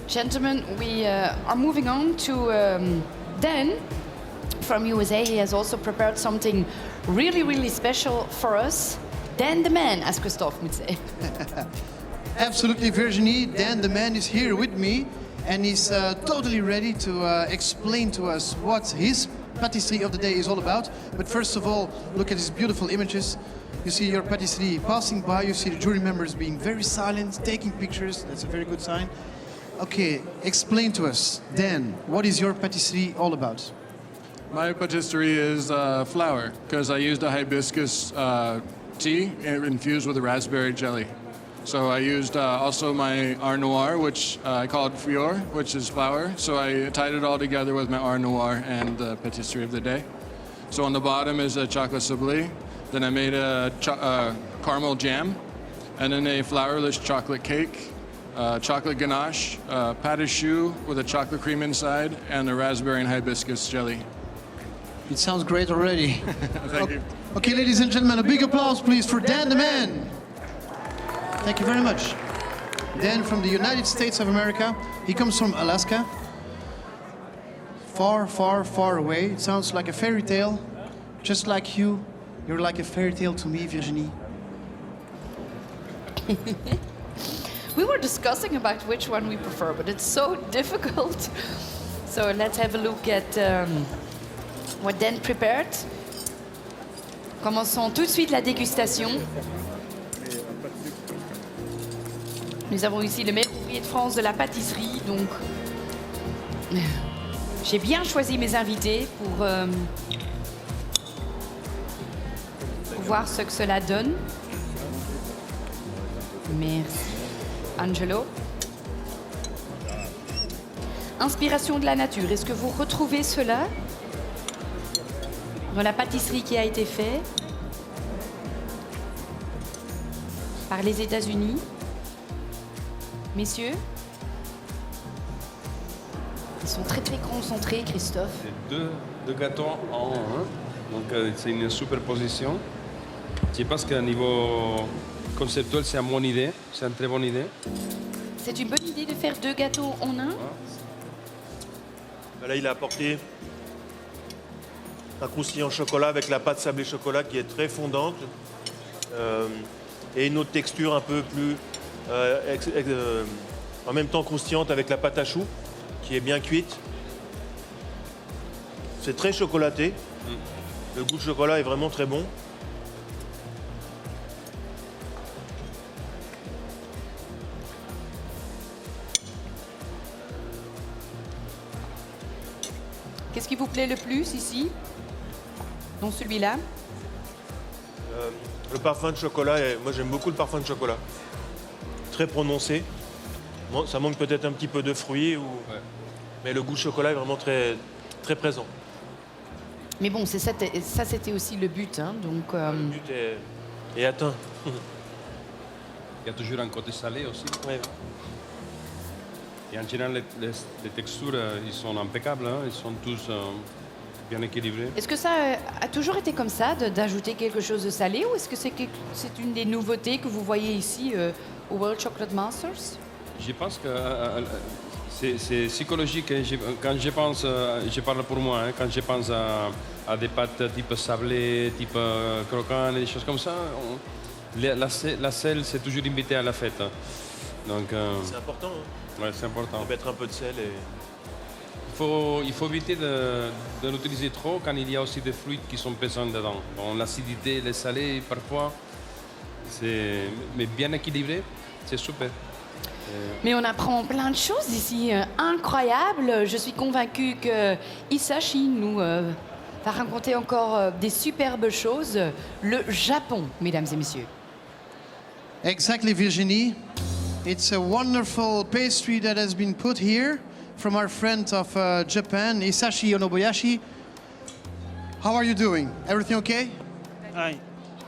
Gentlemen, we are moving on to Dan from USA. He has also prepared something really, really special for us. Dan the man, as Christophe would say. Absolutely, Virginie. Dan the man is here with me, and he's totally ready to explain to us what his patisserie of the day is all about. But first of all, look at these beautiful images. You see your patisserie passing by, you see the jury members being very silent, taking pictures. That's a very good sign. Okay, explain to us, Dan, what is your patisserie all about? My patisserie is flour, because I used a hibiscus tea infused with a raspberry jelly. So I used also my Art Noir, which I called Fior, which is flour. So I tied it all together with my Art Noir and the patisserie of the day. So on the bottom is a chocolate sablé. Then I made a caramel jam, and then a flourless chocolate cake. Chocolate ganache, pâte à choux with a chocolate cream inside, and a raspberry and hibiscus jelly. It sounds great already. Thank you. Okay, ladies and gentlemen, a big applause, please, for Dan the man. Thank you very much. Dan from the United States of America. He comes from Alaska. Far, far, far away. It sounds like a fairy tale. Just like you, you're like a fairy tale to me, Virginie. We were discussing about which one we prefer, but it's so difficult. So let's have a look at what Dan prepared. Commençons tout de suite la dégustation. Nous avons ici le meilleur ouvrier de France de la pâtisserie, donc j'ai bien choisi mes invités pour voir ce que cela donne. Merci. Angelo. Inspiration de la nature. Est-ce que vous retrouvez cela dans la pâtisserie qui a été faite par les États-Unis? Messieurs? Ils sont très très concentrés, Christophe. C'est deux gâteaux en un, donc c'est une superposition. Je pense qu'à niveau conceptuel, c'est une bonne idée, c'est une très bonne idée. C'est une bonne idée de faire 2 gâteaux en un? Là, il a apporté un croustillant chocolat avec la pâte sablée chocolat qui est très fondante et une autre texture un peu plus en même temps croustillante avec la pâte à choux qui est bien cuite. C'est très chocolaté. Le goût de chocolat est vraiment très bon. Qu'est-ce qui vous plaît le plus ici? Dans celui-là? Le parfum de chocolat, moi j'aime beaucoup le parfum de chocolat. Très prononcé. Bon, ça manque peut-être un petit peu de fruits, mais le goût de chocolat est vraiment très, très présent. Mais bon, ça c'était aussi le but, hein, donc... Le but est atteint. Il y a toujours un côté salé aussi. Ouais. Et en général, les textures, ils sont impeccables, hein, ils sont tous bien équilibrés. Est-ce que ça a toujours été comme ça, d'ajouter quelque chose de salé, ou est-ce que c'est une des nouveautés que vous voyez ici au World Chocolate Masters? Je pense que c'est psychologique. Quand je pense, je parle pour moi, hein, quand je pense à des pâtes type sablé, type croquant, des choses comme ça, la sel, c'est toujours invité à la fête. Donc, c'est important. Hein. Ouais, c'est important. De mettre un peu de sel et... Il faut éviter de l'utiliser trop quand il y a aussi des fruits qui sont présents dedans. Bon, l'acidité, les salés, parfois, mais bien équilibré, c'est super. Mais on apprend plein de choses ici, incroyables. Je suis convaincue que Hisashi nous va raconter encore des superbes choses. Le Japon, mesdames et messieurs. Exactly, Virginie. It's a wonderful pastry that has been put here from our friend of Japan, Hisashi Onoboyashi. How are you doing? Everything okay? Hi.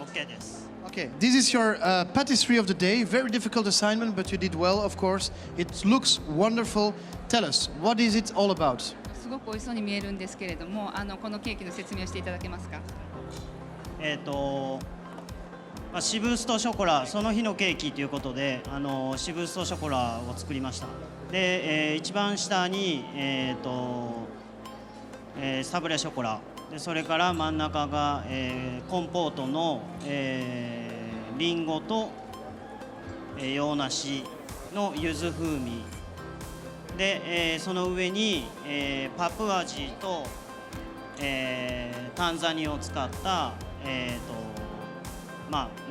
Okay, yes. Okay, this is your patisserie of the day. Very difficult assignment, but you did well, of course. It looks wonderful. Tell us, what is it all about? すごく美味しそうに見えるんですけれども、このケーキの説明をしていただけますか？シブーストショコラ、その日のケーキということで、シブーストショコラを作りました。で、一番下に、サブレショコラ、でそれから真ん中が、コンポートの、リンゴと、洋梨の柚子風味で、その上に、パプアジと、タンザニを使った、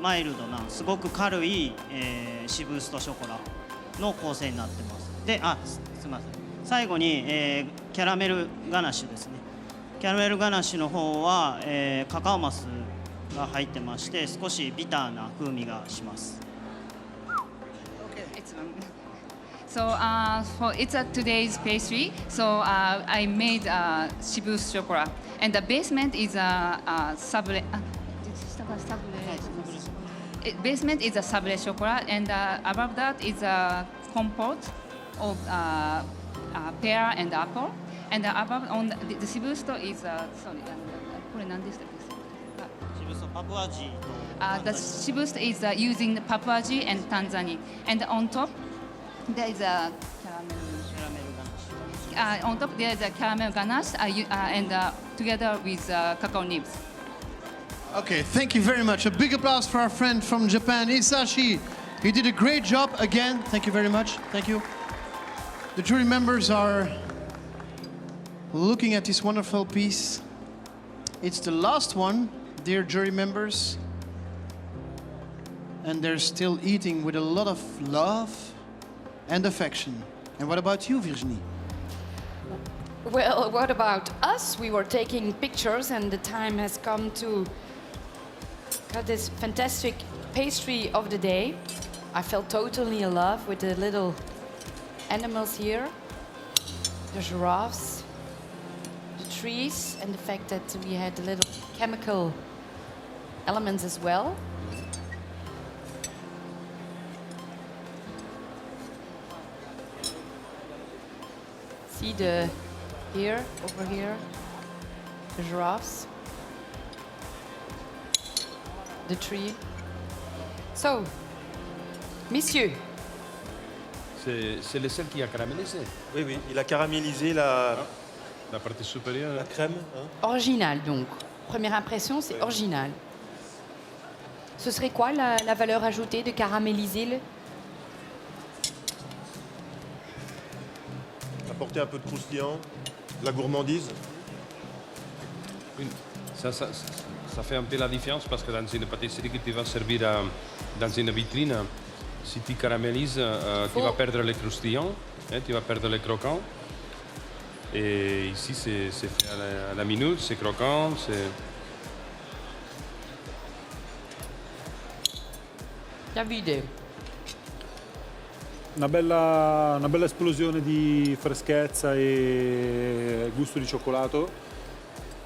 マイルドなすごく軽い、シブーストショコラの構成になってます。で、すみません。最後に、キャラメルガナッシュですね。キャラメルガナッシュの方は、カカオマスが入ってまして、少しビターな風味がします。So it's today's pastry. So I made Shibu chocolate, and the basement is a sablé. Basement is a sablé chocolate, and above that is a compote of pear and apple. And above on the Shibusto is sorry, これ何でしたっけ？ Shibusto パプアジ。The Shibusto is using Papuaji and Tanzania, and on top there is a caramel. On top there is a caramel ganache, and together with cacao nibs. Okay, thank you very much. A big applause for our friend from Japan, Hisashi. He did a great job again. Thank you very much. Thank you. The jury members are looking at this wonderful piece. It's the last one, dear jury members. And they're still eating with a lot of love and affection. And what about you, Virginie? Well, what about us? We were taking pictures and the time has come to cut this fantastic pastry of the day. I felt totally in love with the little animals here, the giraffes, the trees, and the fact that we had the little chemical elements as well. See the here, over here, the giraffes, the tree. So, messieurs. C'est le sel qui a caramélisé. Oui, oui, il a caramélisé la partie supérieure. La crème. Hein. Original, donc. Première impression, c'est original. Ce serait quoi la valeur ajoutée de caraméliser le... Apporter un peu de croustillant, de la gourmandise. Ça fait un peu la différence parce que dans une pâtisserie que tu vas servir dans une vitrine, si tu caramélises, tu vas perdre les croustillants, hein, tu vas perdre les croquants. Et ici, c'est fait à la minute, c'est croquant, c'est... Davide. Una bella esplosione di freschezza e gusto di cioccolato,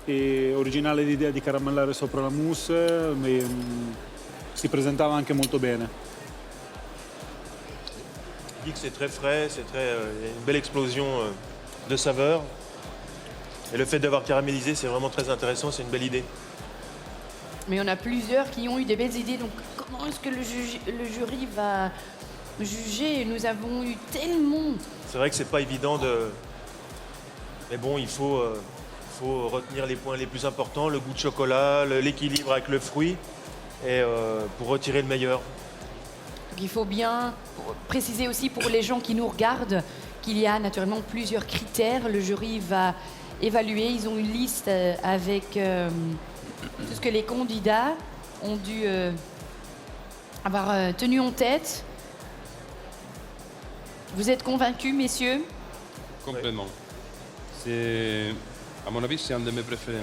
e originale l'idea di caramellare sopra la mousse, si presentava anche molto bene. Il dit que c'est très frais, il y a une belle explosion de saveurs. Et le fait d'avoir caramélisé, c'est vraiment très intéressant, c'est une belle idée. Mais on a plusieurs qui ont eu des belles idées, donc comment est-ce que le jury va juger? Nous avons eu tellement... C'est vrai que c'est pas évident de... Mais bon, il faut retenir les points les plus importants, le goût de chocolat, l'équilibre avec le fruit, et pour retirer le meilleur. Donc il faut bien préciser aussi pour les gens qui nous regardent qu'il y a naturellement plusieurs critères. Le jury va évaluer. Ils ont une liste avec tout ce que les candidats ont dû avoir tenu en tête. Vous êtes convaincus, messieurs? Complètement. C'est, à mon avis, c'est un de mes préférés.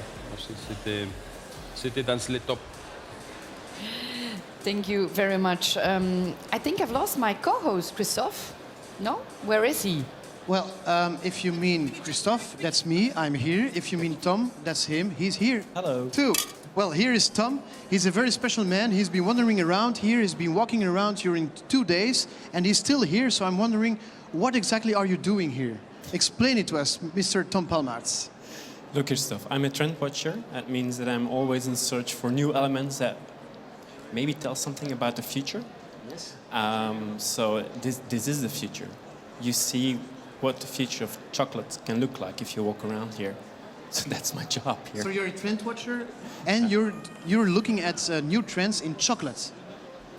C'était dans les top. Thank you very much. I think I've lost my co-host, Christophe. No? Where is he? Well, if you mean Christophe, that's me, I'm here. If you mean Tom, that's him, he's here. Hello. Too. Well, here is Tom. He's a very special man. He's been wandering around here. He's been walking around during 2 days, and he's still here. So I'm wondering, what exactly are you doing here? Explain it to us, Mr. Tom Palmaerts. Look, Christophe, I'm a trend watcher. That means that I'm always in search for new elements that maybe tell something about the future. Yes. So this is the future. You see what the future of chocolate can look like if you walk around here. So that's my job here. So you're a trend watcher, and you're looking at new trends in chocolate.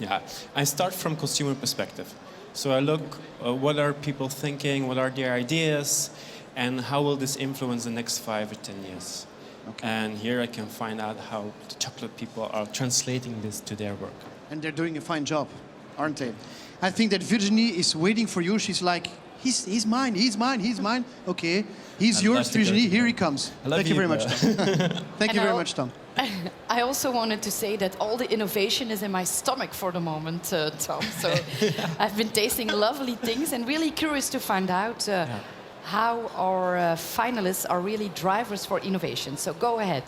Yeah, I start from consumer perspective. So I look what are people thinking, what are their ideas, and how will this influence the next 5 or 10 years. Okay. And here I can find out how the chocolate people are translating this to their work. And they're doing a fine job, aren't they? I think that Virginie is waiting for you. She's like, he's mine, he's mine, he's mine. Okay, he's yours, Virginie, here he comes. Thank you very much, Tom. Thank you very much, Tom. I also wanted to say that all the innovation is in my stomach for the moment, Tom. So I've been tasting lovely things and really curious to find out how our finalists are really drivers for innovation. So go ahead.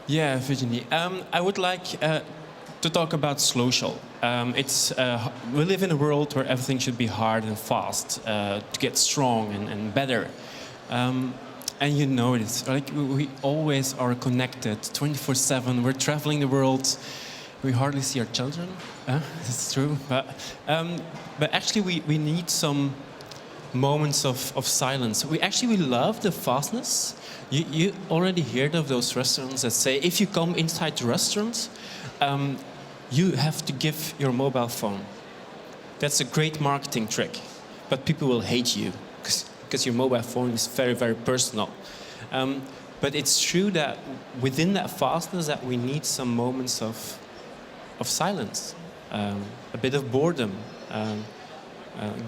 Yeah, Virginie. I would like to talk about social. We live in a world where everything should be hard and fast to get strong and better. And you know it, like we always are connected 24/7. We're traveling the world. We hardly see our children. It's true, but actually we need some moments of silence. We love the fastness. You already heard of those restaurants that say if you come inside the restaurant, you have to give your mobile phone. That's a great marketing trick, but people will hate you because your mobile phone is very, very personal. But it's true that within that fastness that we need some moments of silence, a bit of boredom.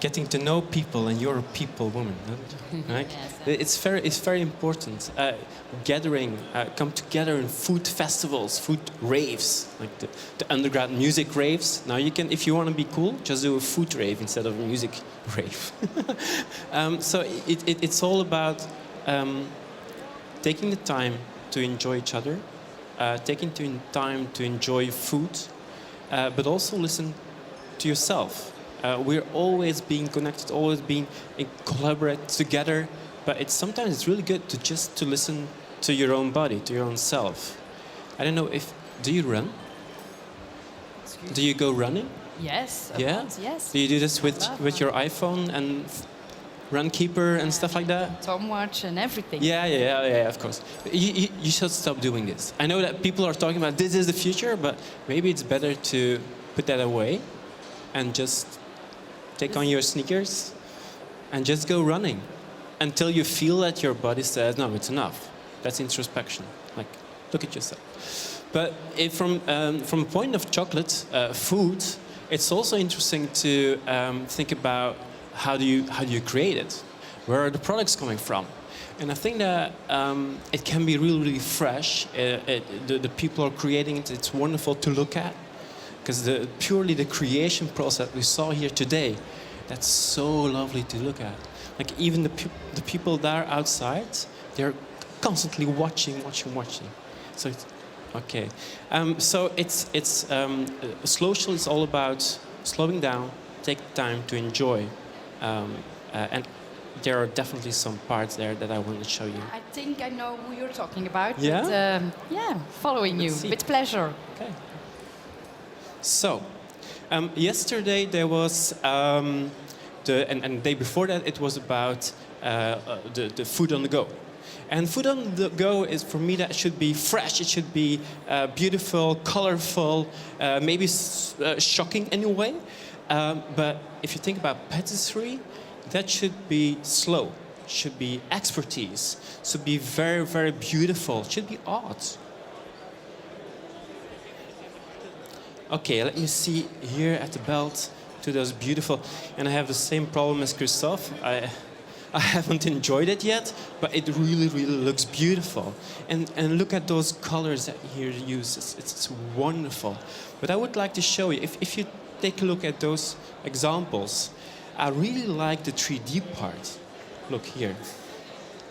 getting to know people, and you're a people woman, right? It's very important. Gathering, come together in food festivals, food raves, like the underground music raves. Now you can, if you want to be cool, just do a food rave instead of a music rave. So it's all about taking the time to enjoy each other, taking time to enjoy food, but also listen to yourself. We're always being connected, always being collaborate together, but sometimes it's really good to listen to your own body, to your own self. I don't know do you run? Do you go running? Yes. Yeah. Course, yes. Do you do this with your iPhone and Runkeeper and stuff like that? Tom Watch and everything. Yeah, of course. You should stop doing this. I know that people are talking about this is the future, but maybe it's better to put that away and just take on your sneakers and just go running until you feel that your body says, no, it's enough. That's introspection. Like, look at yourself. But from a point of chocolate, food, it's also interesting to think about how do you create it? Where are the products coming from? And I think that it can be really, really fresh. The people are creating it. It's wonderful to look at. Because purely the creation process we saw here today, that's so lovely to look at. Like even the people there outside, they're constantly watching. So it's okay. So it's social is all about slowing down, take time to enjoy, and there are definitely some parts there that I want to show you. I think I know who you're talking about. Yeah? But, following you with pleasure. Okay. So, yesterday there was and the day before that it was about the food on the go. And food on the go is, for me, that should be fresh. It should be beautiful, colorful, maybe shocking in a way. But if you think about patisserie, that should be slow. Should be expertise. Should be very, very beautiful. Should be art. Okay, let me see here at the belt to those beautiful, and I have the same problem as Christophe. I haven't enjoyed it yet, but it really, really looks beautiful. And look at those colors that here uses. It's wonderful. But I would like to show you, if you take a look at those examples, I really like the 3D part. Look here,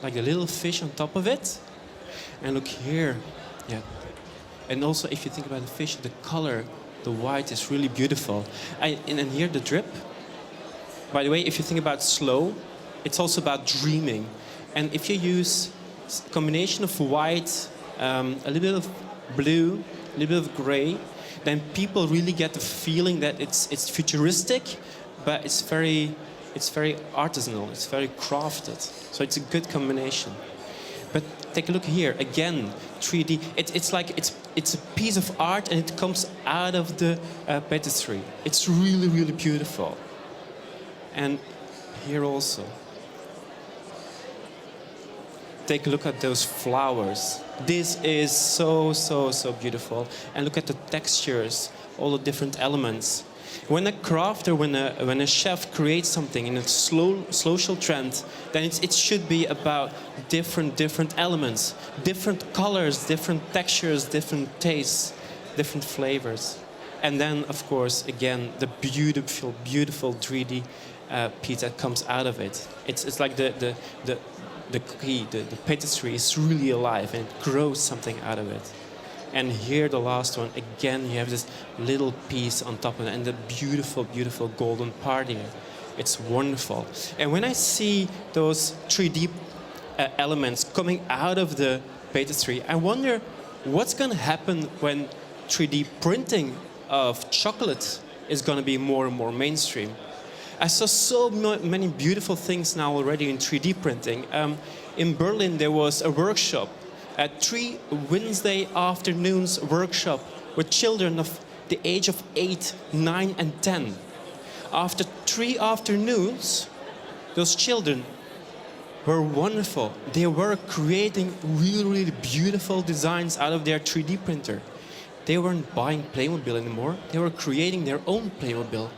like the little fish on top of it. And look here, yeah. And also, if you think about the fish, the color, the white is really beautiful. And here the drip. By the way, if you think about slow, it's also about dreaming. And if you use a combination of white, a little bit of blue, a little bit of gray, then people really get the feeling that it's futuristic, but it's very artisanal, it's very crafted. So it's a good combination. But take a look here, again, 3D. It's like it's a piece of art and it comes out of the patisserie. It's really, really beautiful. And here also. Take a look at those flowers. This is so, so, so beautiful. And look at the textures, all the different elements. When a crafter, when a chef creates something in a social trend, then it should be about different elements, different colors, different textures, different tastes, different flavors. And then, of course, again, the beautiful, beautiful 3D piece that comes out of it. It's like the cookie, the patisserie is really alive and it grows something out of it. And here, the last one, again, you have this little piece on top of it and the beautiful, beautiful golden part here. It's wonderful. And when I see those 3D elements coming out of the patisserie, I wonder what's going to happen when 3D printing of chocolate is going to be more and more mainstream. I saw so many beautiful things now already in 3D printing. In Berlin, there was a workshop, a 3 Wednesday afternoons workshop with children of the age of 8, 9, and 10. After 3 afternoons, those children were wonderful. They were creating really, really beautiful designs out of their 3D printer. They weren't buying Playmobil anymore. They were creating their own Playmobil.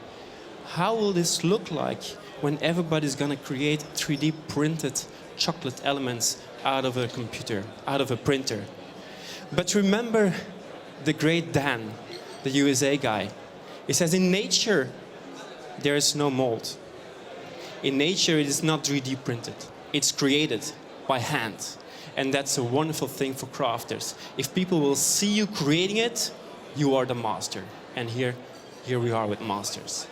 how will this look like when everybody's gonna create 3D printed chocolate elements out of a computer, out of a printer? But remember the great Dan, the USA guy. He says, in nature, there is no mold. In nature, it is not 3D printed. It's created by hand. And that's a wonderful thing for crafters. If people will see you creating it, you are the master. And here we are with masters.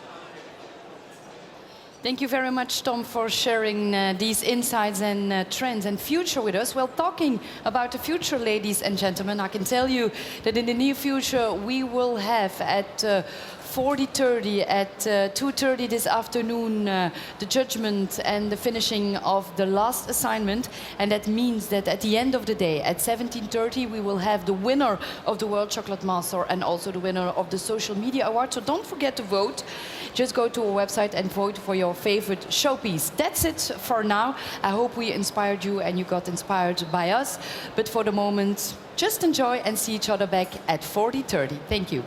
Thank you very much, Tom, for sharing these insights and trends and future with us. Well, talking about the future, ladies and gentlemen, I can tell you that in the near future we will have at 40:30 at 2:30 this afternoon the judgment and the finishing of the last assignment, and that means that at the end of the day at 17:30 we will have the winner of the World Chocolate Master and also the winner of the Social Media Award. So don't forget to vote. Just go to our website and vote for your favorite showpiece. That's it for now. I hope we inspired you and you got inspired by us. But for the moment, just enjoy and see each other back at 40:30. Thank you.